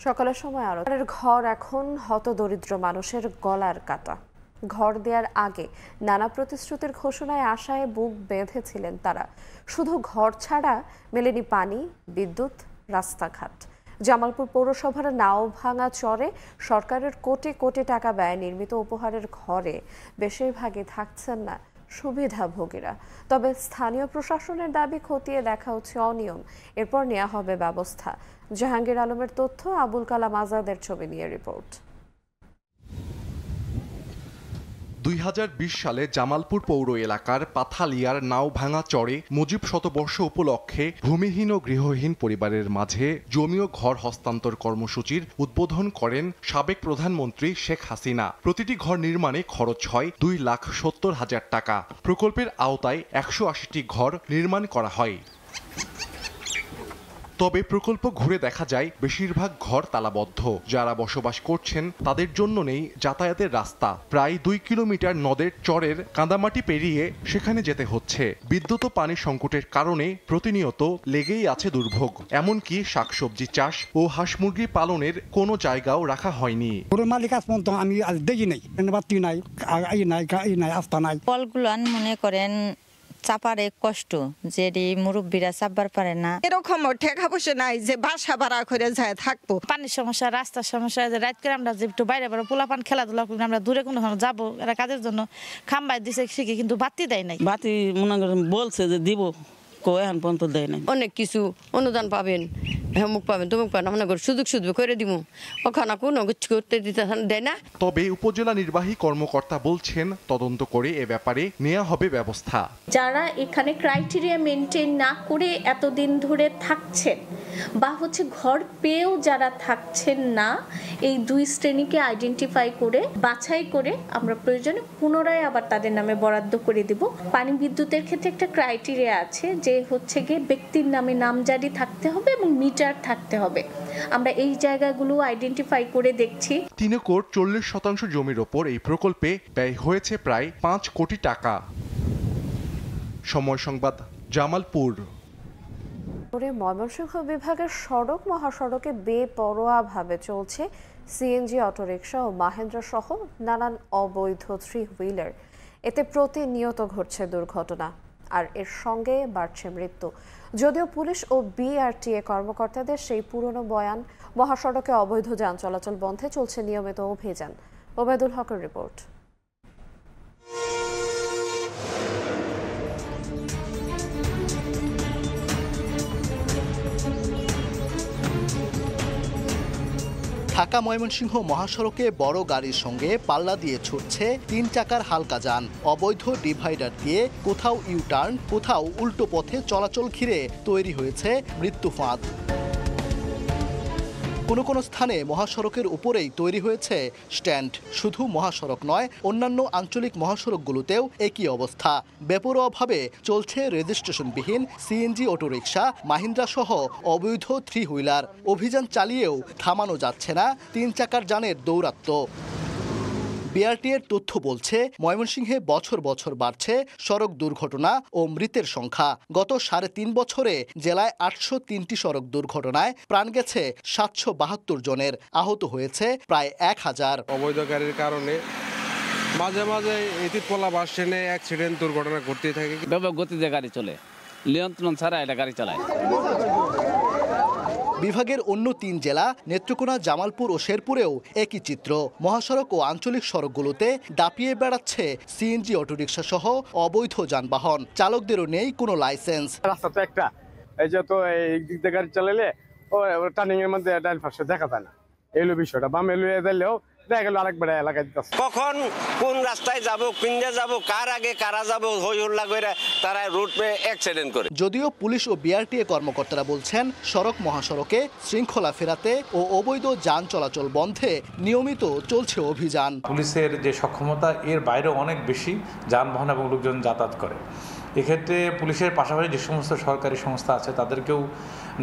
সকালের সময় আরো ঘর এখন হতদরিদ্র মানুষের গলার কাটা। ঘর দেওয়ার আগে নানা প্রতিশ্রুতির ঘোষণায় আশায় বুক বেঁধেছিলেন তারা। শুধু ঘর ছাড়া মেলেনি পানি, বিদ্যুৎ, রাস্তাঘাট। জামালপুর পৌরসভার নাওভাঙা চরে সরকারের কোটি কোটি টাকা ব্যয় নির্মিত উপহারের ঘরে বেশিরভাগই থাকছেন না সুবিধাভোগীরা। তবে স্থানীয় প্রশাসনের দাবি খতিয়ে দেখা হচ্ছে অনিয়ম, এরপর নেওয়া হবে ব্যবস্থা। জাহাঙ্গীর আলমের তথ্য, আবুল কালাম আজাদের ছবি নিয়ে রিপোর্ট। 2020 সালে জামালপুর পৌর এলাকার পাথালিয়ার নাওভাঙা চরে মুজিব শতবর্ষ উপলক্ষে ভূমিহীন ও গৃহহীন পরিবারের মাঝে জমি ও ঘর হস্তান্তর কর্মসূচির উদ্বোধন করেন সাবেক প্রধানমন্ত্রী শেখ হাসিনা। প্রতিটি ঘর নির্মাণে খরচ হয় 2,70,000 টাকা। প্রকল্পের আওতায় 180টি ঘর নির্মাণ করা হয়। তবে প্রকল্প ঘুরে দেখা যায় বেশিরভাগ ঘর তালাবদ্ধ। যারা বসবাস করছেন তাদের জন্য নেই যাতায়াতের রাস্তা। প্রায় 2 কিলোমিটার নদের চরের কাদামাটি পেরিয়ে সেখানে যেতে হচ্ছে। বিদ্যুৎ ও পানির সংকটের কারণে প্রতিনিয়ত লেগেই আছে দুর্ভোগ। এমনকি শাকসবজি চাষ ও হাঁস মুরগি পালনের কোনো জায়গাও রাখা হয়নি। মালিক আমি দেখি নাই, বাতি নাই, নাই, আস্থা নাই। ফলগুলো মনে করেন চাপারে কষ্ট, যে মুরব্বীরা চাপবার পারে না। এরকম ঠেকা বসে নাই যে বাসা ভাড়া করে যায় থাকবো। পানির সমস্যা, রাস্তার সমস্যা, যে রাত করে আমরা যে একটু বাইরে বাইরে পোলাপান খেলাধুলা করি, আমরা দূরে কোনো যাবো, এরা কাজের জন্য খাম্বাই দিছে শিখে, কিন্তু বাতি দেয় নাই। বাতি মনে করেন বলছে যে দিব, এখন পর্যন্ত দেয় নাই। অনেক কিছু অনুদান পাবেন, মুখ পাবেন, তুমি পাবেন, মনে করি সুযোগ সুযোগ করে দিব, ওখানে কোনো কিছু করতে দিতে দেয় না। তবে উপজেলা নির্বাহী কর্মকর্তা বলছেন তদন্ত করে এ ব্যাপারে নেওয়া হবে ব্যবস্থা। যারা এখানে ক্রাইটেরিয়া মেনটেন না করে এতদিন ধরে থাকছেন বা ঘর পেয়েও যারা থাকছেন না, এই 2 শ্রেণীকে আইডেন্টিফাই করে বাছাই করে আমরা প্রয়োজনে পুনরায় আবার তাদের নামে বরাদ্দ করে দিব। পানি বিদ্যুতের ক্ষেত্রে একটা ক্রাইটেরিয়া আছে যে গিয়ে ব্যক্তির নামে নামজারি থাকতে হবে এবং মিটার থাকতে হবে। আমরা এই জায়গাগুলো আইডেন্টিফাই করে দেখছি। 3 একর 40% জমির ওপর এই প্রকল্পে ব্যয় হয়েছে প্রায় 5 কোটি টাকা। সময় সংবাদ, জামালপুর। ময়মনসিংহ বিভাগের সড়ক মহাসড়কে বেপরোয়াভাবে চলছে সিএনজি, অটোরিকশা ও মাহেন্দ্রা সহ নানান অবৈধ 3 হুইলার। এতে প্রতিনিয়ত ঘটছে দুর্ঘটনা, আর এর সঙ্গে বাড়ছে মৃত্যু। যদিও পুলিশ ও বিআরটিএ কর্মকর্তাদের সেই পুরনো বয়ান, মহাসড়কে অবৈধ যান চলাচল বন্ধে চলছে নিয়মিত অভিযান। ওবায়দুল হকের রিপোর্ট। ঢাকা ময়মনসিংহ মহাসড়কে বড় গাড়ির সঙ্গে পাল্লা দিয়ে ছুটছে 3 চাকার হালকা যান। অবৈধ ডিভাইডার দিয়ে কোথাও ইউটার্ন, কোথাও উল্টো পথে চলাচল ঘিরে তৈরি হয়েছে মৃত্যু ফাঁদ। কোনো স্থানে মহাসড়কের উপরেই তৈরি হয়েছে স্ট্যান্ড। শুধু মহাসড়ক নয়, অন্যান্য আঞ্চলিক মহাসড়কগুলোতেও একই অবস্থা। বেপরোয়াভাবে চলছে রেজিস্ট্রেশনবিহীন সিএনজি, অটোরিকশা, মাহিন্দ্রা সহ অবৈধ 3 হুইলার। অভিযান চালিয়েও থামানো যাচ্ছে না 3 চাকার যানের দৌরাত্ম্য। বিআরটিএর তথ্য বলছে, ময়মনসিংহে বছর বছর বাড়ছে সড়ক দুর্ঘটনা ও মৃতের সংখ্যা। গত 3.5 বছরে জেলায় 803টি সড়ক দুর্ঘটনায় প্রাণ গেছে 772 জনের, আহত হয়েছে প্রায় 1000। অবৈধ গাড়ির কারণে মাঝে মাঝে ইতিপলা বাস ট্রেনে অ্যাক্সিডেন্ট দুর্ঘটনা ঘটতে থাকে। ব্যাপক গতিতে গাড়ি চলে, নিয়ন্ত্রণ ছাড়া এটা গাড়ি চালায়। বিভাগের অন্য 3 জেলা নেত্রকোনা, জামালপুর ও শেরপুরেও একই চিত্র। মহাসড়ক ও আঞ্চলিক সড়কগুলোতে দাপিয়ে বেড়াচ্ছে সিএনজি, অটোরিকশা সহ অবৈধ যানবাহন। চালকদেরও নেই কোনো লাইসেন্স। রাস্তা তো একটা, এই যে তো এই দিক দিয়ে গাড়ি চালালে ও টার্নিং এর মধ্যে ডাইল পাশে দেখা যায় না, এলো বিষয়টা। বামে লুয়ে দিলেও দেখা গেল আরেকবার এলাকায় দিতেছে। কখন কোন রাস্তায় যাব, কোনটা যাব, কার আগে কারা যাব, হই হল্লা করে তারা রুট পে অ্যাক্সিডেন্ট করে। যদিও পুলিশ ও বিআরটিএ কর্মকর্তারা বলছেন, সড়ক মহাসড়কে শৃঙ্খলা ফেরাতে ও অবৈধ যান চলাচল বন্ধে নিয়মিত চলছে অভিযান। পুলিশের যে সক্ষমতা এর বাইরে অনেক বেশি যানবাহন এবং লোকজন যাতায়াত করে। এক্ষেত্রে পুলিশের পাশাপাশি যে সমস্ত সরকারি সংস্থা আছে তাদেরকেও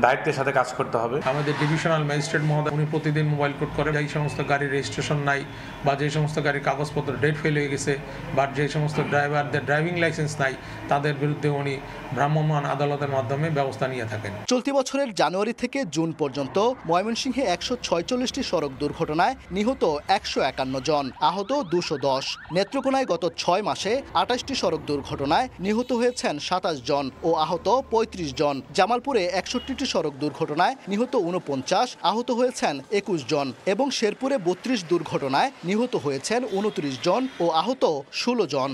দায়িত্বের সাথে কাজ করতে হবে। আমাদের ডিভিশনাল ম্যাজিস্ট্রেট মহোদয় উনি প্রতিদিন মোবাইল কোড করে, যে সমস্ত গাড়ির রেজিস্ট্রেশন নাই বা যে সমস্ত গাড়ির কাগজপত্র ডেট ফেল হয়ে গেছে বা যে সমস্ত ড্রাইভারদের ড্রাইভিং লাইসেন্স নাই, তাদের বিরুদ্ধে উনি ভ্রাম্যমাণ আদালতের মাধ্যমে ব্যবস্থা নিয়ে থাকেন। চলতি বছরের জানুয়ারি থেকে জুন পর্যন্ত ময়মনসিংহে 146টি সড়ক দুর্ঘটনায় নিহত 151 জন, আহত 210। নেত্রকোনায় গত 6 মাসে 28টি সড়ক দুর্ঘটনায় নিহত হয়েছেন 27 জন ও আহত 35 জন। জামালপুরে 61টি সড়ক দুর্ঘটনায় নিহত 49, আহত হয়েছেন 21 জন এবং শেরপুরে 32 দুর্ঘটনায় নিহত হয়েছেন 29 জন ও আহত 16 জন।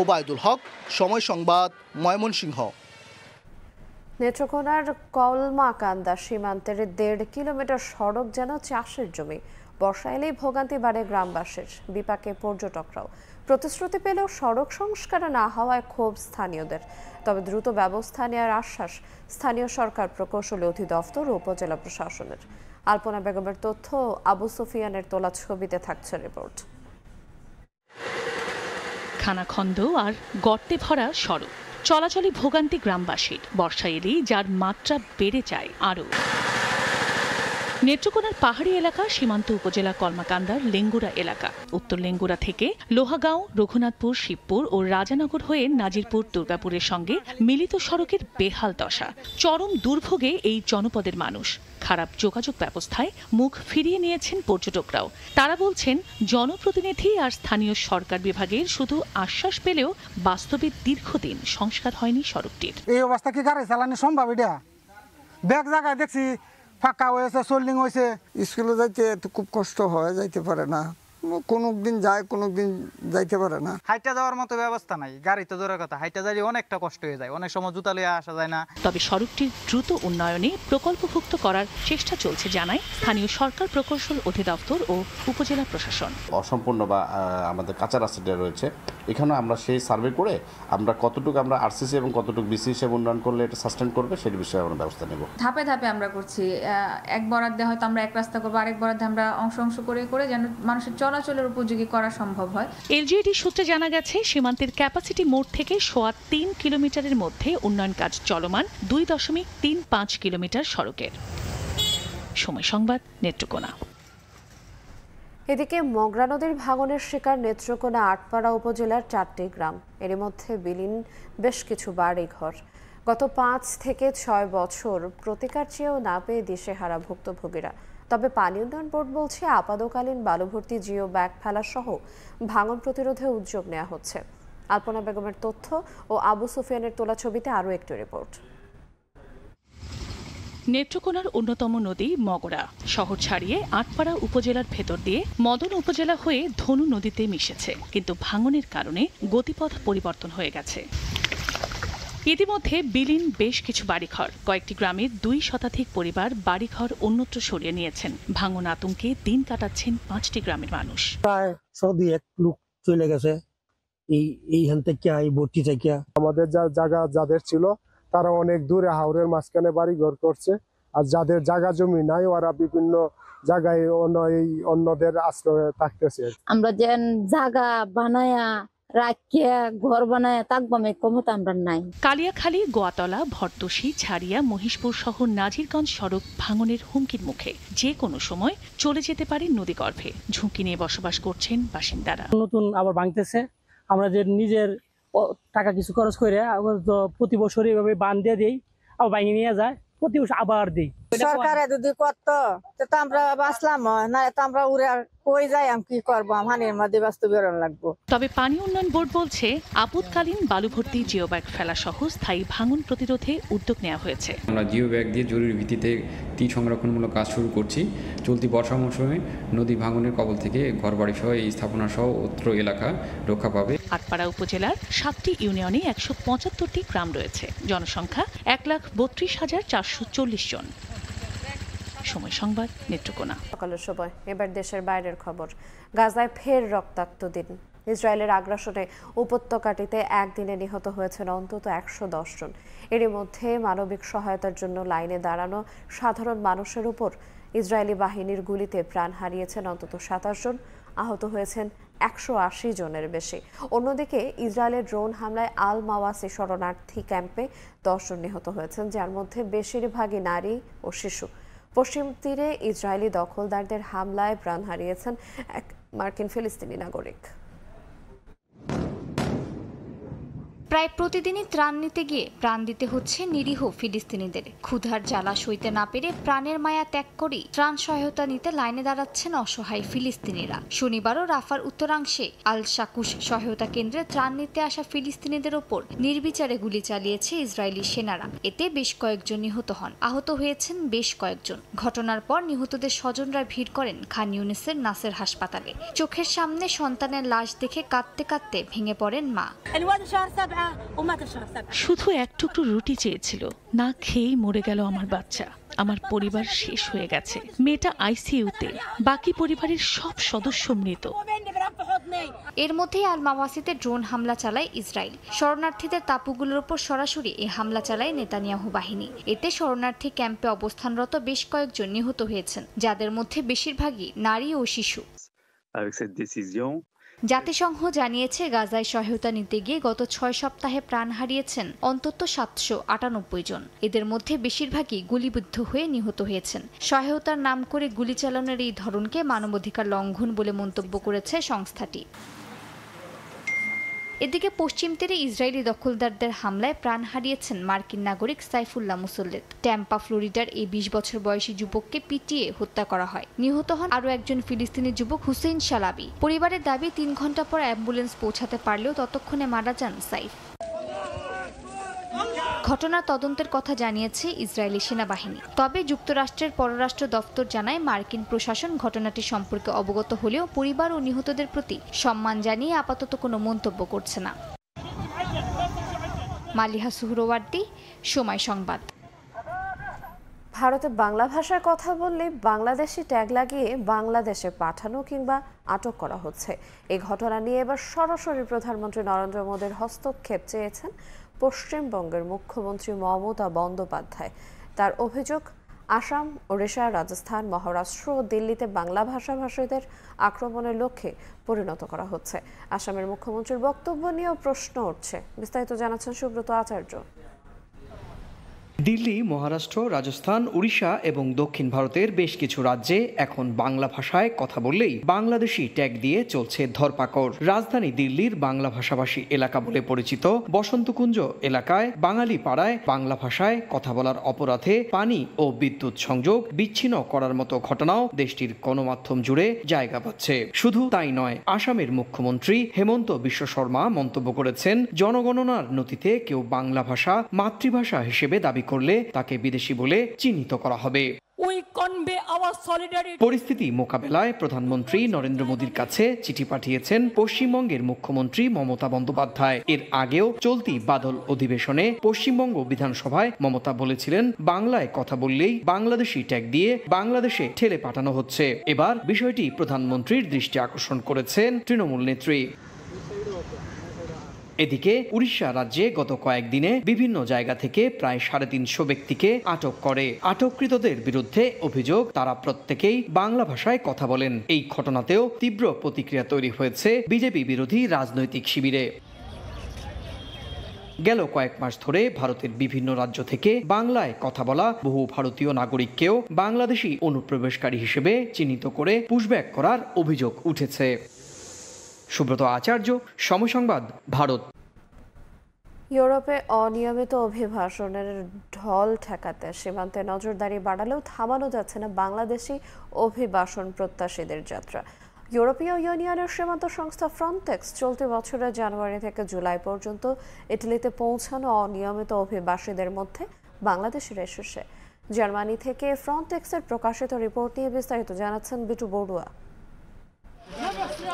ওবায়দুল হক, সময় সংবাদ, ময়মনসিংহ। নেত্রকোনার কলমাকান্দা সীমান্তের 1.5 কিলোমিটার সড়ক যেন চাষের জমি। বর্ষা এলেই ভোগান্তি বাড়ে গ্রামবাসীর, বিপাকে পর্যটকরাও। প্রতিশ্রুতি পেলেও সড়ক সংস্কার না হওয়ায় ক্ষোভ স্থানীয়দের। তবে দ্রুত ব্যবস্থা নেওয়ার আশ্বাস স্থানীয় সরকার, প্রকৌশলী অধিদপ্তর ও উপজেলা প্রশাসনের। আলপনা বেগমের তথ্য, আবু সুফিয়ানের তোলা ছবিতে থাকছে রিপোর্ট। খানাখন্দ আর গর্তে ভরা সড়ক, চলাচলে ভোগান্তি গ্রামবাসীর, বর্ষা এলেই যার মাত্রা বেড়ে যায় আরও। নেত্রকোনার পাহাড়ি এলাকা সীমান্ত উপজেলা কলমাকান্দার লেঙ্গুরা এলাকা, উত্তর লেঙ্গুরা থেকে লোহাগাঁও, রঘুনাথপুর, শিবপুর ও রাজানগর হয়ে নাজিরপুর, দুর্গাপুরের সঙ্গে মিলিত সড়কের বেহাল দশা। চরম দুর্ভোগে এই জনপদের মানুষ। খারাপ যোগাযোগ ব্যবস্থায় মুখ ফিরিয়ে নিয়েছেন পর্যটকরাও। তারা বলছেন, জনপ্রতিনিধি আর স্থানীয় সরকার বিভাগের শুধু আশ্বাস পেলেও বাস্তবে দীর্ঘদিন সংস্কার হয়নি সড়কটির। এই অবস্থা কি গাড়ি চালানো সম্ভব? এটা ব্যাগ জায়গায় দেখছি ফাঁকা হয়েছে, সোল্ডিং হয়েছে। স্কুলে যাইতে খুব কষ্ট হয়, যাইতে পারে না, কোনো দিন যায় কোনো দিন যাইতে পারে না। হাইটা যাওয়ার মতো ব্যবস্থা নাই, গাড়ি তো দূরের কথা, হাইটা যাই অনেকটা কষ্ট হয়ে যায়, অনেক সময় জুতা লিয়ে আসা যায় না। তবে সড়কটির দ্রুত উন্নয়নে প্রকল্পভুক্ত করার চেষ্টা চলছে জানায় স্থানীয় সরকার প্রকৌশল অধিদপ্তর ও উপজেলা প্রশাসন। অসম্পূর্ণ বা আমাদের কাঁচা রাস্তাটা রয়েছে, এখানে আমরা সেই সার্ভে করে আমরা কতটুকু আমরা আরসিসি এবং কতটুকু বিসি হিসেবে উন্নয়ন করলে এটা সাস্টেন করবে সেই বিষয়ে আমরা ব্যবস্থা নেব। ধাপে ধাপে আমরা করছি, এক বরাদ্দে হয়তো আমরা এক রাস্তা করবো, আরেক বরাদ্দে আমরা অংশ করে করে যেন মানুষের চলাচলের উপযোগী করা সম্ভব হয়। এলজিইডি সূত্রে জানা গেছে, সীমান্তের ক্যাপাসিটি মোড় থেকে 3.25 কিলোমিটারের মধ্যে উন্নয়ন কাজ চলমান 2.35 কিলোমিটার সড়কের। সময় সংবাদ, নেত্রকোনা। এদিকে মগরা নদীর ভাঙনের শিকার নেত্রকোনা আটপাড়া উপজেলার 4টি গ্রাম, এর মধ্যে বিলীন বেশ কিছু বাড়িঘর। গত 5 থেকে 6 বছর প্রতিকার চেয়েও না পেয়ে দিশেহারা ভুক্তভোগীরা। তবে পানি উন্নয়ন বোর্ড বলছে, আপাতকালীন বালুভর্তি জিও ব্যাগ ফেলা সহ ভাঙন প্রতিরোধে উদ্যোগ নেওয়া হচ্ছে। আলপনা বেগমের তথ্য ও আবু সুফিয়ানের তোলা ছবিতে আরও একটি রিপোর্ট। নেত্রকোনার অন্যতম নদী মগরা শহর ছাড়িয়ে আটপাড়া উপজেলার ভেতর দিয়ে মদন উপজেলা হয়ে ধনু নদীতে মিশেছে, কিন্তু ভাঙনের কারণে গতিপথ পরিবর্তন হয়ে গেছে। ইতিমধ্যে বিলীন বেশ কিছু বাড়িঘর, কয়েকটি গ্রামের 2 শতাধিক পরিবার বাড়িঘর অন্যত্র সরিয়ে নিয়েছেন। ভাঙন আতঙ্কে দিন কাটাচ্ছেন 5টি গ্রামের মানুষ। প্রায় 100 লোক চলে গেছে এইখান থেকে, এই ভর্তি থেকে। আমাদের জায়গা যাদের ছিল তারা অনেক দূরে হাওরের মাঝখানে বাড়ি ঘর করছে, আর যাদের জায়গা জমি নাই ওরা বিভিন্ন জায়গায় অন্যদের আশ্রয়ে থাকতেছে। আমরা যে জায়গা বানায়া রাখিয়া ঘর বানায় থাকবো ক্ষমতা আমরা নাই। কালিয়াখালী, গোয়াতলা, ভরতোষী, ছাড়িয়া, মহিষপুর সহ নাজিরগঞ্জ সড়ক ভাঙনের হুমকির মুখে। যে কোনো সময় চলে যেতে পারে নদীগর্ভে। ঝুঁকি নিয়ে বসবাস করছেন বাসিন্দারা। নতুন আবার ভাঙতেছে, আমরা যে নিজের টাকা কিছু খরচ করে প্রতি বছর এইভাবে বান দিয়ে দিই, আবার ভাঙিয়ে নিয়ে যায়, প্রতি বছর আবার দিই। সরকারে যদি করতো তো আমরা বাঁচলাম, না তো আমরা উড়ে আর কই যাই, আমি কি করবো, হানির মধ্যে ব্যস্ত বেরোন লাগবো। তবে পানি উন্নয়ন বোর্ড বলছে, আপৎকালীন বালুভর্তি জিও ব্যাগ ফেলা সহ স্থায়ী ভাঙন প্রতিরোধে উদ্যোগ নেওয়া হয়েছে। আমরা জিও ব্যাগ দিয়ে জরুরি ভিত্তিতে তীর সংরক্ষণমূলক কাজ শুরু করছি। চলতি বর্ষা মৌসুমে নদী ভাঙনের কবল থেকে ঘরবাড়ি সহ এই স্থাপনা সহ অত্র এলাকা রক্ষা পাবে। আটপাড়া উপজেলার 7টি ইউনিয়নে 175টি গ্রাম রয়েছে। জনসংখ্যা 1,32,440 জন। সময় সংবাদ, নেত্রকোনা। সকালের সময় এবার দেশের বাইরের খবর। গাজায় ফের রক্তাক্ত দিন। ইসরায়েলের আগ্রাসনে উপত্যকাটিতে একদিনে নিহত হয়েছেন অন্তত 110 জন। এরই মধ্যে মানবিক সহায়তার জন্য লাইনে দাঁড়ানো সাধারণ মানুষের উপর ইসরায়েলি বাহিনীর গুলিতে প্রাণ হারিয়েছেন অন্তত 27 জন, আহত হয়েছেন 180 জনের বেশি। অন্যদিকে ইসরায়েলের ড্রোন হামলায় আল মাওয়াসি শরণার্থী ক্যাম্পে 10 জন নিহত হয়েছেন, যার মধ্যে বেশিরভাগই নারী ও শিশু। পশ্চিম তীরে ইসরায়েলি দখলদারদের হামলায় প্রাণ হারিয়েছেন এক মার্কিন ফিলিস্তিনি নাগরিক। প্রায় প্রতিদিনই ত্রাণ নিতে গিয়ে প্রাণ দিতে হচ্ছে নিরীহ ফিলিস্তিনিদের। ক্ষুধার জ্বালা সইতে না পেরে প্রাণের মায়া ত্যাগ করেই ত্রাণ সহায়তা নিতে লাইনে দাঁড়াচ্ছেন অসহায় ফিলিস্তিনিরা। শনিবারও রাফার উত্তরাংশে আল শাকুশ সহায়তা কেন্দ্রে ত্রাণ নিতে আসা ফিলিস্তিনিদের ওপর নির্বিচারে গুলি চালিয়েছে ইসরায়েলি সেনারা। এতে বেশ কয়েকজন নিহত হন, আহত হয়েছেন বেশ কয়েকজন। ঘটনার পর নিহতদের স্বজনরা ভিড় করেন খান ইউনিসের নাসের হাসপাতালে। চোখের সামনে সন্তানের লাশ দেখে কাঁদতে কাঁদতে ভেঙে পড়েন মা। শুধু এক টুকরো রুটি চেয়েছিল, না খেয়েই মরে গেল আমার বাচ্চা। আমার পরিবার শেষ হয়ে গেছে। মেয়েটা আইসিইউতে, বাকি পরিবারের সব সদস্য মৃত। এর মধ্যেই আল মাওয়াসিতে ড্রোন হামলা চালায় ইসরায়েল। শরণার্থীদের তাঁবুগুলোর উপর সরাসরি এই হামলা চালায় নেতানিয়াহু বাহিনী। এতে শরণার্থী ক্যাম্পে অবস্থানরত বেশ কয়েকজন নিহত হয়েছেন, যাদের মধ্যে বেশিরভাগই নারী ও শিশু। জাতিসংঘ জানিয়েছে গাজায় সহায়তা নিতে গিয়ে গত 6 সপ্তাহে প্রাণ হারিয়েছেন অন্তত 798 জন। এদের মধ্যে বেশিরভাগই গুলিবিদ্ধ হয়ে নিহত হয়েছেন। সহায়তার নাম করে গুলি চালানোর এই ধরনকে মানবাধিকার লঙ্ঘন বলে মন্তব্য করেছে সংস্থাটি। এদিকে পশ্চিম তীরে ইসরায়েলি দখলদারদের হামলায় প্রাণ হারিয়েছেন মার্কিন নাগরিক সাইফুল্লাহ মুসল্লেদ। ট্যাম্পা ফ্লোরিডার এই 20 বছর বয়সী যুবককে পিটিয়ে হত্যা করা হয়। নিহত হন আরও একজন ফিলিস্তিনি যুবক হুসেইন শালাবি। পরিবারের দাবি 3 ঘন্টা পর অ্যাম্বুলেন্স পৌঁছাতে পারলেও ততক্ষণে মারা যান সাইফ। ঘটনার তদন্তের কথা জানিয়েছে ইসরায়েলি সেনাবাহিনী। তবে যুক্তরাষ্ট্রের পররাষ্ট্র দপ্তর জানায় মার্কিন প্রশাসন ঘটনাটি সম্পর্কে অবগত হলেও পরিবার ও নিহতদের প্রতি সম্মান জানিয়ে আপাতত কোনো মন্তব্য করছে না। মালিহা সুহরওয়ার্দী, সময় সংবাদ। ভারতে বাংলা ভাষায় কথা বললে বাংলাদেশি ট্যাগ লাগিয়ে বাংলাদেশে পাঠানো কিংবা আটক করা হচ্ছে। এই ঘটনা নিয়ে এবার সরাসরি প্রধানমন্ত্রী নরেন্দ্র মোদীর হস্তক্ষেপ চেয়েছেন পশ্চিমবঙ্গের মুখ্যমন্ত্রী মমতা বন্দ্যোপাধ্যায়। তার অভিযোগ, আসাম, ওড়িশা, রাজস্থান, মহারাষ্ট্র ও দিল্লিতে বাংলা ভাষাভাষীদের আক্রমণের লক্ষ্যে পরিণত করা হচ্ছে। আসামের মুখ্যমন্ত্রীর বক্তব্য নিয়েও প্রশ্ন উঠছে। বিস্তারিত জানাচ্ছেন সুব্রত আচার্য। দিল্লি, মহারাষ্ট্র, রাজস্থান, উড়িষ্যা এবং দক্ষিণ ভারতের বেশ কিছু রাজ্যে এখন বাংলা ভাষায় কথা বললেই বাংলাদেশি ট্যাগ দিয়ে চলছে ধরপাকড়। রাজধানী দিল্লির বাংলা ভাষাভাষী এলাকা বলে পরিচিত বসন্তকুঞ্জ এলাকায় বাঙালি পাড়ায় বাংলা ভাষায় কথা বলার অপরাধে পানি ও বিদ্যুৎ সংযোগ বিচ্ছিন্ন করার মতো ঘটনাও দেশটির গণমাধ্যম জুড়ে জায়গা পাচ্ছে। শুধু তাই নয়, আসামের মুখ্যমন্ত্রী হেমন্ত বিশ্ব শর্মা মন্তব্য করেছেন, জনগণনার নথিতে কেউ বাংলা ভাষা মাতৃভাষা হিসেবে দাবি করলে তাকে বিদেশি বলে চিহ্নিত করা হবে। পরিস্থিতি মোকাবেলায় প্রধানমন্ত্রী নরেন্দ্র মোদীর কাছে চিঠি পাঠিয়েছেন পশ্চিমবঙ্গের মুখ্যমন্ত্রী মমতা বন্দ্যোপাধ্যায়। এর আগেও চলতি বাদল অধিবেশনে পশ্চিমবঙ্গ বিধানসভায় মমতা বলেছিলেন, বাংলায় কথা বললেই বাংলাদেশি ট্যাগ দিয়ে বাংলাদেশে ঠেলে পাঠানো হচ্ছে। এবার বিষয়টি প্রধানমন্ত্রীর দৃষ্টি আকর্ষণ করেছেন তৃণমূল নেত্রী। এদিকে উড়িষ্যা রাজ্যে গত কয়েকদিনে বিভিন্ন জায়গা থেকে প্রায় 350 ব্যক্তিকে আটক করে। আটককৃতদের বিরুদ্ধে অভিযোগ, তারা প্রত্যেকেই বাংলা ভাষায় কথা বলেন। এই ঘটনাতেও তীব্র প্রতিক্রিয়া তৈরি হয়েছে বিজেপি বিরোধী রাজনৈতিক শিবিরে। গেল কয়েক মাস ধরে ভারতের বিভিন্ন রাজ্য থেকে বাংলায় কথা বলা বহু ভারতীয় নাগরিককেও বাংলাদেশি অনুপ্রবেশকারী হিসেবে চিহ্নিত করে পুশব্যাক করার অভিযোগ উঠেছে। সুব্রত আচার্য, সময় সংবাদ, ভারত। ইউরোপে অনিয়মিত অভিবাসনের ঢল ঠেকাতে সীমান্তে নজরদারি বাড়ালেও থামানো যাচ্ছে না বাংলাদেশি অভিবাসন প্রত্যাশীদের যাত্রা। ইউরোপীয় ইউনিয়নের সীমান্ত সংস্থা ফ্রন্টেক্স চলতি বছরের জানুয়ারি থেকে জুলাই পর্যন্ত ইটালিতে পৌঁছানো অনিয়মিত অভিবাসীদের মধ্যে বাংলাদেশের এসেছে। জার্মানি থেকে ফ্রন্টেক্সের প্রকাশিত রিপোর্ট নিয়ে বিস্তারিত জানাচ্ছেন বিটু বড়ুয়া।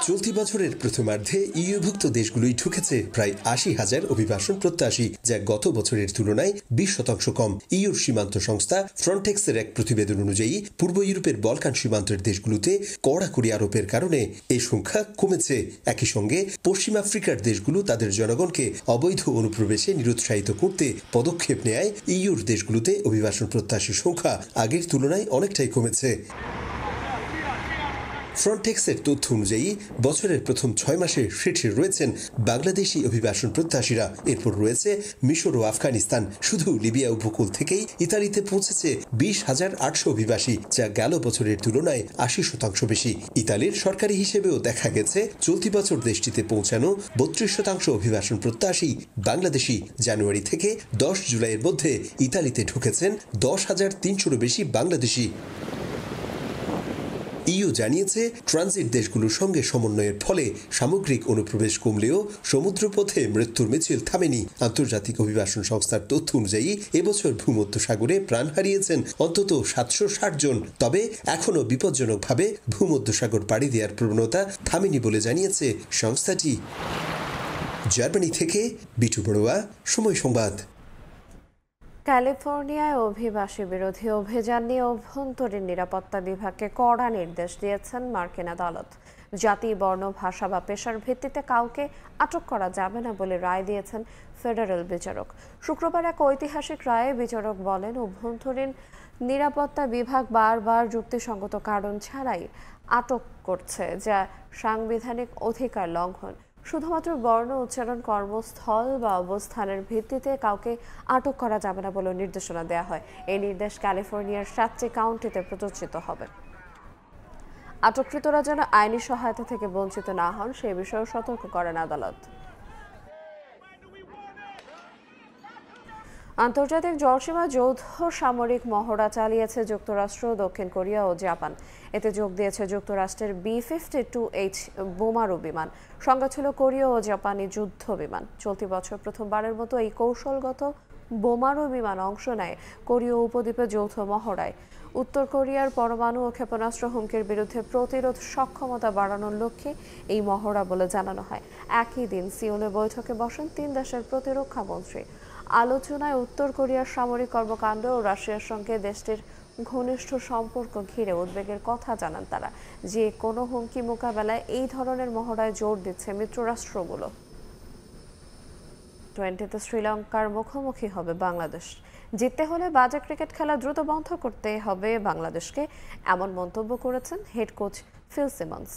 চলতি বছরের প্রথমার্ধে ইউভুক্ত দেশগুলোই ঢুকেছে প্রায় 80,000 অভিবাসন প্রত্যাশী, যা গত বছরের তুলনায় 20% কম। ইউর সীমান্ত সংস্থা ফ্রন্টেক্সের এক প্রতিবেদন অনুযায়ী পূর্ব ইউরোপের বলকান সীমান্তের দেশগুলোতে কড়াকড়ি আরোপের কারণে এই সংখ্যা কমেছে। একই সঙ্গে পশ্চিম আফ্রিকার দেশগুলো তাদের জনগণকে অবৈধ অনুপ্রবেশে নিরুৎসাহিত করতে পদক্ষেপ নেয় ইউর দেশগুলোতে অভিবাসন প্রত্যাশীর সংখ্যা আগের তুলনায় অনেকটাই কমেছে। ফ্রন্টেক্সের তথ্য অনুযায়ী বছরের প্রথম 6 মাসে শীর্ষে রয়েছেন বাংলাদেশি অভিবাসন প্রত্যাশীরা, এরপর রয়েছে মিশর ও আফগানিস্তান। শুধু লিবিয়া উপকূল থেকেই ইতালিতে পৌঁছেছে 20,800 অভিবাসী, যা গেল বছরের তুলনায় 80% বেশি। ইতালির সরকারি হিসেবেও দেখা গেছে চলতি বছর দেশটিতে পৌঁছানো 32% অভিবাসন প্রত্যাশী বাংলাদেশি। জানুয়ারি থেকে 10 জুলাইয়ের মধ্যে ইতালিতে ঢুকেছেন 10,300 বেশি বাংলাদেশি। ইউ জানিয়েছে, ট্রানজিট দেশগুলোর সঙ্গে সমন্বয়ের ফলে সামগ্রিক অনুপ্রবেশ কমলেও সমুদ্রপথে মৃত্যুর মিছিল থামেনি। আন্তর্জাতিক অভিবাসন সংস্থার তথ্য অনুযায়ী এবছর ভূমধ্যসাগরে প্রাণ হারিয়েছেন অন্তত 760 জন। তবে এখনও বিপজ্জনকভাবে ভূমধ্যসাগর পাড়ি দেওয়ার প্রবণতা থামেনি বলে জানিয়েছে সংস্থাটি। জার্মানি থেকে বিটু বড়ুয়া, সময় সংবাদ। ক্যালিফোর্নিয়ায় অভিবাসী বিরোধী অভিযান নিয়ে অভ্যন্তরীণ নিরাপত্তা বিভাগকে কড়া নির্দেশ দিয়েছেন মার্কিন আদালত। জাতি, বর্ণ, ভাষা বা পেশার ভিত্তিতে কাউকে আটক করা যাবে না বলে রায় দিয়েছেন ফেডারেল বিচারক। শুক্রবার এক ঐতিহাসিক রায়ে বিচারক বলেন, অভ্যন্তরীণ নিরাপত্তা বিভাগ বারবার যুক্তিসঙ্গত কারণ ছাড়াই আটক করছে, যা সাংবিধানিক অধিকার লঙ্ঘন। শুধুমাত্র বর্ণ উচ্চারণ, কর্মস্থল বা অবস্থানের ভিত্তিতে কাউকে আটক করা যাবে না বলে নির্দেশনা দেওয়া হয়। এই নির্দেশ ক্যালিফোর্নিয়ার 7টি কাউন্টিতে প্রযোজিত হবে। আটককৃতরা যেন আইনি সহায়তা থেকে বঞ্চিত না হন সে বিষয়েও সতর্ক করেন আদালত। আন্তর্জাতিক জলসীমা যৌথ সামরিক মহড়া চালিয়েছে যুক্তরাষ্ট্র, দক্ষিণ কোরিয়া ও জাপান। এতে যোগ দিয়েছে যুক্তরাষ্ট্রের B-52H বোমারু বিমান, সঙ্গে ছিল কোরীয় ও জাপানি যুদ্ধ বিমান। চলতি বছর প্রথমবারের মতো এই কৌশলগত বোমারু বিমান অংশ নেয় কোরীয় উপদ্বীপে যৌথ মহড়ায়। উত্তর কোরিয়ার পরমাণু ও ক্ষেপণাস্ত্র হুমকির বিরুদ্ধে প্রতিরোধ সক্ষমতা বাড়ানোর লক্ষ্যে এই মহড়া বলে জানানো হয়। একই দিন সিওলে বৈঠকে বসেন 3 দেশের প্রতিরক্ষা মন্ত্রী। আলোচনায় উত্তর কোরিয়ার সামরিক কর্মকাণ্ড ও রাশিয়ার সঙ্গে দেশটির ঘনিষ্ঠ সম্পর্ক ঘিরে উদ্বেগের কথা জানান তারা। যে কোনো হুমকি মোকাবেলায় এই ধরনের মহড়ায় জোর দিচ্ছে মিত্ররাষ্ট্রগুলো। টি-20তে শ্রীলঙ্কার মুখোমুখি হবে বাংলাদেশ। জিততে হলে বাজে ক্রিকেট খেলা দ্রুত বন্ধ করতে হবে বাংলাদেশকে, এমন মন্তব্য করেছেন হেড কোচ ফিল সিমন্স।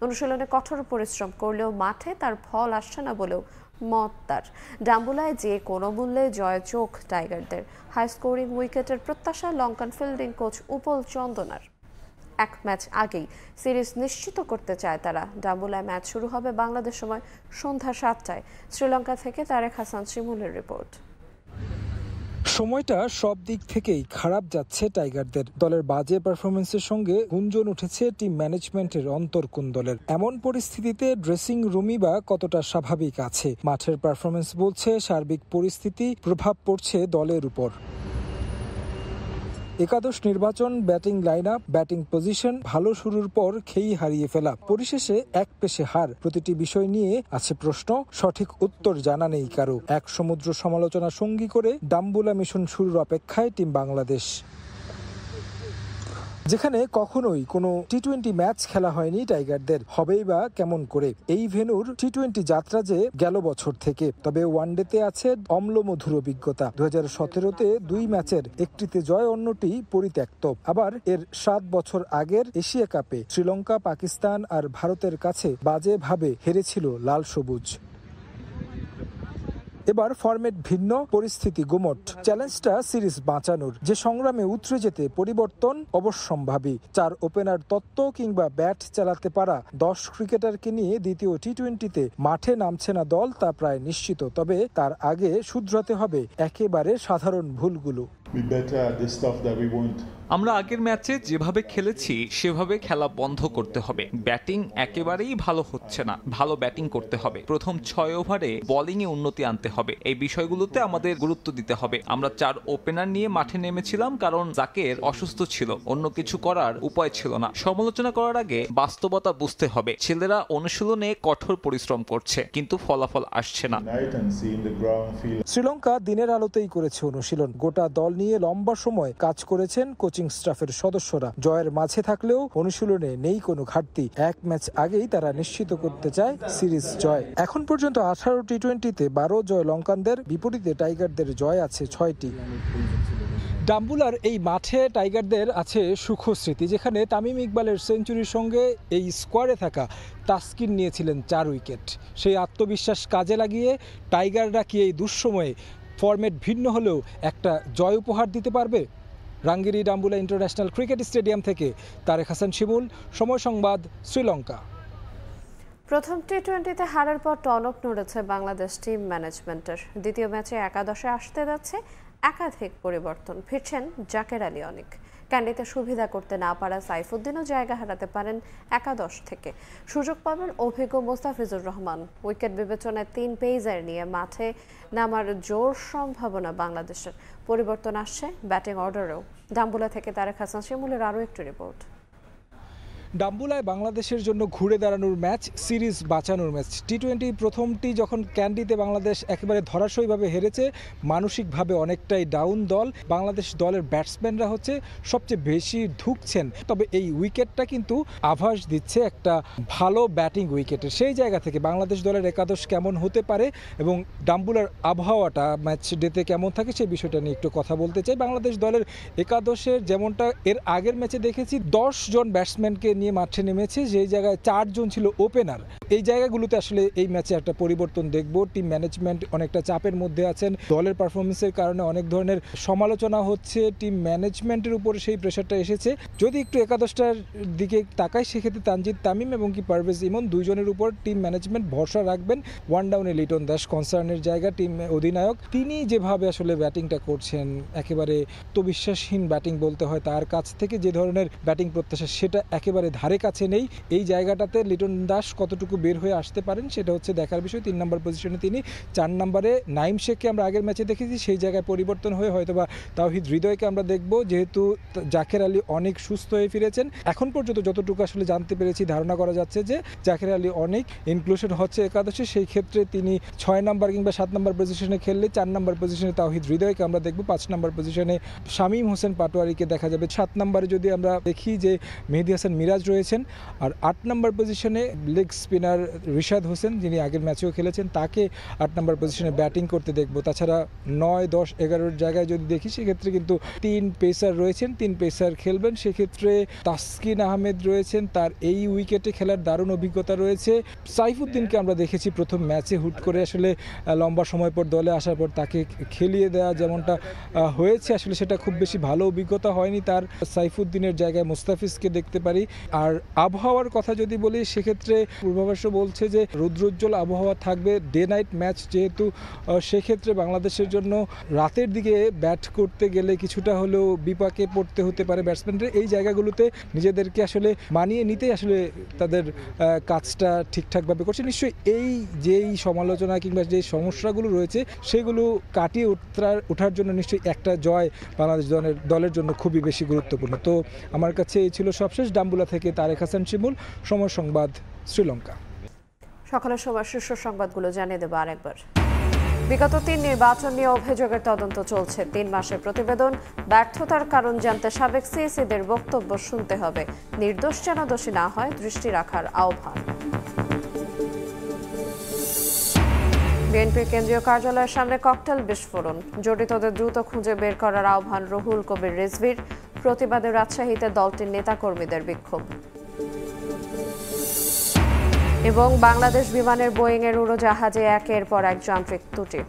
অনুশীলনে কঠোর পরিশ্রম করলেও মাঠে তার ফল আসছে না বলেও মত তার। ডাম্বুলায় যে কোনো মূল্যে জয় চোখ টাইগারদের। হাই স্কোরিং উইকেটের প্রত্যাশা লঙ্কান ফিল্ডিং কোচ উপল চন্দনার। এক ম্যাচ আগেই সিরিজ নিশ্চিত করতে চায় তারা। ডাম্বুলায় ম্যাচ শুরু হবে বাংলাদেশ সময় সন্ধ্যা 7টায়। শ্রীলঙ্কা থেকে তারেক হাসান শিমুলের রিপোর্ট। সময়টা সব দিক থেকেই খারাপ যাচ্ছে টাইগারদের। দলের বাজে পারফরমেন্সের সঙ্গে গুঞ্জন উঠেছে টিম ম্যানেজমেন্টের অন্তর্কুণ্ডলের। এমন পরিস্থিতিতে ড্রেসিং রুমই বা কতটা স্বাভাবিক আছে? মাঠের পারফরমেন্স বলছে সার্বিক পরিস্থিতি প্রভাব পড়ছে দলের উপর। একাদশ নির্বাচন, batting line up, batting position ভালো শুরুর পর খেই হারিয়ে ফেলা, পরিশেষে এক পেশে হার। প্রতিটি বিষয় নিয়ে আছে প্রশ্ন, সঠিক উত্তর জানা নেই কারো। এক সমুদ্র সমালোচনা সঙ্গী করে ডাম্বুলা মিশন শুরুর অপেক্ষায় টিম বাংলাদেশ, যেখানে কখনোই কোনো টি-20 ম্যাচ খেলা হয়নি টাইগারদের। হবেই বা কেমন করে? এই ভেন্যুর টি-20 যাত্রা যে গেল বছর থেকে, তবে ওয়ানডেতে আছে অম্লমধুর অভিজ্ঞতা। 2017-তে 2 ম্যাচের একটিতে জয়, অন্যটি পরিত্যক্ত। আবার এর 7 বছর আগের এশিয়া কাপে শ্রীলঙ্কা, পাকিস্তান আর ভারতের কাছে বাজেভাবে হেরেছিল লাল সবুজ। এবার ফরম্যাট ভিন্ন, পরিস্থিতি গুমট। চ্যালেঞ্জটা সিরিজ বাঁচানোর, যে সংগ্রামে উতরে যেতে পরিবর্তন অবশ্যম্ভাবী। 4 ওপেনার তত্ত্ব কিংবা ব্যাট চালাতে পারা 10 ক্রিকেটারকে নিয়ে দ্বিতীয় টি-20তে মাঠে নামছে না দল, তা প্রায় নিশ্চিত। তবে তার আগে শুধরাতে হবে একেবারে সাধারণ ভুলগুলো। আমরা আগের ম্যাচে যেভাবে খেলেছি সেভাবে খেলা বন্ধ করতে হবে। ব্যাটিং একেবারেই ভালো হচ্ছে না, ভালো ব্যাটিং করতে হবে। প্রথম 6 ওভারে বোলিং এ উন্নতি আনতে হবে। এই বিষয়গুলোতে আমাদের গুরুত্ব দিতে হবে। আমরা 4 ওপেনার নিয়ে মাঠে নেমেছিলাম কারণ জাকের অসুস্থ ছিল, অন্য কিছু করার উপায় ছিল না। সমালোচনা করার আগে বাস্তবতা বুঝতে হবে। ছেলেরা অনুশীলনে কঠোর পরিশ্রম করছে, কিন্তু ফলাফল আসছে না। শ্রীলঙ্কা দিনের আলোতেই করেছে অনুশীলন। গোটা দল নিয়ে লম্বা সময় কাজ করেছেন কোচিং স্টাফের সদস্যরা। জয়ের মাঝে থাকলেও অনুশীলনে নেই কোনো ঘাটতি। এক ম্যাচ আগেই তারা নিশ্চিত করতে চায় সিরিজ জয়। এখন পর্যন্ত 18 টি-20তে 12 জয় লঙ্কানদের, বিপরীতে টাইগারদের জয় আছে 6টি। ডাম্বুলার এই মাঠে টাইগারদের আছে সুখস্মৃতি, যেখানে তামিম ইকবালের সেঞ্চুরির সঙ্গে এই স্কোয়াডে থাকা তাসকিন নিয়েছিলেন 4 উইকেট। সেই আত্মবিশ্বাস কাজে লাগিয়ে টাইগাররা কি এই দুঃসময়ে ফরম্যাট ভিন্ন হলেও একটা জয় উপহার দিতে পারবে? রাঙ্গিরি ডাম্বুলা ইন্টারন্যাশনাল ক্রিকেট স্টেডিয়াম থেকে তারেক হাসান শিমুল, সময় সংবাদ, শ্রীলঙ্কা। প্রথম টি-20তে হারের পর টনক নড়েছে বাংলাদেশ টিম ম্যানেজমেন্টের। দ্বিতীয় ম্যাচে একাদশে আসতে যাচ্ছে একাধিক পরিবর্তন। ফিরছেন জাকের আলী অনেক। ক্যান্ডিতে সুবিধা করতে না পারা সাইফুদ্দিনও জায়গা হারাতে পারেন একাদশ থেকে। সুযোগ পাবেন অভিজ্ঞ মোস্তাফিজুর রহমান। উইকেট বিবেচনায় 3 পেসার নিয়ে মাঠে নামার জোর সম্ভাবনা বাংলাদেশের। পরিবর্তন আসছে ব্যাটিং অর্ডারেও। ডাম্বুলা থেকে তারেক হাসান শিমুলের আরও একটি রিপোর্ট। ডাম্বুলায় বাংলাদেশের জন্য ঘুরে দাঁড়ানোর ম্যাচ, সিরিজ বাঁচানোর ম্যাচ। টি-20 প্রথমটি যখন ক্যান্ডিতে বাংলাদেশ একেবারে ধরাশয়ীভাবে হেরেছে, মানসিকভাবে অনেকটাই ডাউন দল। বাংলাদেশ দলের ব্যাটসম্যানরা হচ্ছে সবচেয়ে বেশি ধুঁকছেন, তবে এই উইকেটটা কিন্তু আভাস দিচ্ছে একটা ভালো ব্যাটিং উইকেটের। সেই জায়গা থেকে বাংলাদেশ দলের একাদশ কেমন হতে পারে এবং ডাম্বুলার আবহাওয়াটা ম্যাচ ডেতে কেমন থাকে সেই বিষয়টা নিয়ে একটু কথা বলতে চাই। বাংলাদেশ দলের একাদশের যেমনটা এর আগের ম্যাচে দেখেছি, 10 জন ব্যাটসম্যানকে নিয়ে মাঠে নেমেছে, যেই জায়গায় 4 জন ছিল ওপেনার। এই জায়গাগুলোতে আসলে এই ম্যাচে একটা পরিবর্তন দেখব। টিম ম্যানেজমেন্ট অনেকটা চাপের মধ্যে আছেন, দলের পারফরমেন্সের কারণে অনেক ধরনের সমালোচনা হচ্ছে, টিম ম্যানেজমেন্টের উপরে সেই প্রেশারটা এসেছে। যদি একটু একাদশটার দিকে তাকাই, সেক্ষেত্রে তানজিদ তামিম এবং কি পারভেজ ইমন দুইজনের উপর টিম ম্যানেজমেন্ট ভরসা রাখবেন। ওয়ান ডাউনে লিটন দাস কনসার্নের জায়গা, টিম অধিনায়ক তিনি যেভাবে আসলে ব্যাটিংটা করছেন, একেবারে তো বিশ্বাসহীন ব্যাটিং বলতে হয়। তার কাছ থেকে যে ধরনের ব্যাটিং প্রত্যাশা সেটা একেবারে ধারে কাছে নেই। এই জায়গাটাতে লিটন দাস কতটুকু বের হয়ে আসতে পারেন সেটা হচ্ছে দেখার বিষয়। 3 নম্বর পজিশনে তিনি, 4 নম্বরে নাইম শেখকে আমরা আগের ম্যাচে দেখেছি, সেই জায়গায় পরিবর্তন হয়ে হয়তোবা তাওহিদ হৃদয়কে আমরা দেখব, যেহেতু জাকের আলী অনেক সুস্থ হয়ে ফিরেছেন। এখন পর্যন্ত যতটুকু আসলে জানতে পেরেছি, ধারণা করা যাচ্ছে যে জাকের আলী অনেক ইনক্লুশন হচ্ছে একাদশে। সেই ক্ষেত্রে তিনি 6 নম্বর কিংবা 7 নম্বর পজিশনে খেললে 4 নম্বর পজিশনে তাওহিদ হৃদয়কে আমরা দেখব, 5 নম্বর পজিশনে শামীম হোসেন পাটোয়ারিকে দেখা যাবে, 7 নম্বরে যদি আমরা দেখি যে মেহেদী হাসান মিরাজ রয়েছেন, আর 8 নম্বর পজিশনে লেগ স্পিনার রিশাদ হোসেন, যিনি আগের ম্যাচেও খেলেছেন, তাকে 8 নম্বর পজিশনে ব্যাটিং করতে দেখব। তাছাড়া 9, 10, 11 জায়গায় যদি দেখি, সেক্ষেত্রে কিন্তু 3 পেসার রয়েছেন, 3 পেসার খেলবেন। সেক্ষেত্রে তাসকিন আহমেদ রয়েছেন, তার এই উইকেটে খেলার দারুণ অভিজ্ঞতা রয়েছে। সাইফুদ্দিনকে আমরা দেখেছি প্রথম ম্যাচে হুট করে আসলে লম্বা সময় পর দলে আসার পর তাকে খেলিয়ে দেওয়া যেমনটা হয়েছে, আসলে সেটা খুব বেশি ভালো অভিজ্ঞতা হয়নি তার। সাইফুদ্দিনের জায়গায় মুস্তাফিজকে দেখতে পারি। আর আবহাওয়ার কথা যদি বলি, সেক্ষেত্রে পূর্বাভাসও বলছে যে রৌদ্রোজ্জ্বল আবহাওয়া থাকবে, ডে নাইট ম্যাচ যেহেতু, সেক্ষেত্রে বাংলাদেশের জন্য রাতের দিকে ব্যাট করতে গেলে কিছুটা হলেও বিপাকে পড়তে হতে পারে ব্যাটসম্যানরা। এই জায়গাগুলোতে নিজেদেরকে আসলে মানিয়ে নিতেই আসলে তাদের কাজটা ঠিকঠাকভাবে করছে। নিশ্চয়ই এই যেই সমালোচনা কিংবা যে সমস্যাগুলো রয়েছে সেগুলো কাটিয়ে ওঠার জন্য নিশ্চয়ই একটা জয় বাংলাদেশ দলের জন্য খুবই বেশি গুরুত্বপূর্ণ। তো আমার কাছে এই ছিল সবশেষ। ডাম্বুলা থেকে তারেক হাসান শিমুল, সময় সংবাদ, শ্রীলঙ্কা। সকালের সময় শীর্ষ সংবাদগুলো জানিয়ে দেব আরেকবার। বিগত 3 নির্বাচন নিয়ে অভিযোগের তদন্ত চলছে। 3 মাসের প্রতিবেদন, ব্যর্থতার কারণ জানতে সাবেক সিএসিদের বক্তব্য শুনতে হবে। নির্দোষ যেন দোষী না হয়, দৃষ্টি রাখার আহ্বান। বিএনপির কেন্দ্রীয় কার্যালয়ের সামনে ককটেল বিস্ফোরণ, জড়িতদের দ্রুত খুঁজে বের করার আহ্বান রুহুল কবির রিজভির। প্রতিবাদে রাজশাহীতে দলটির নেতাকর্মীদের বিক্ষোভ। এবং বাংলাদেশ বিমানের বোয়িংয়ের উড়োজাহাজে একের পর এক যান্ত্রিক ত্রুটি,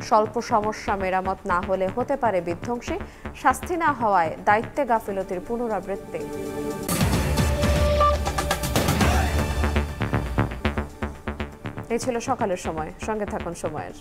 স্বল্প সমস্যা মেরামত না হলে হতে পারে বিধ্বংসী, শাস্তি না হওয়ায় দায়িত্বে গাফিলতির পুনরাবৃত্তি। এই ছিল সকালের সময়। সঙ্গে থাকুন সময়ের।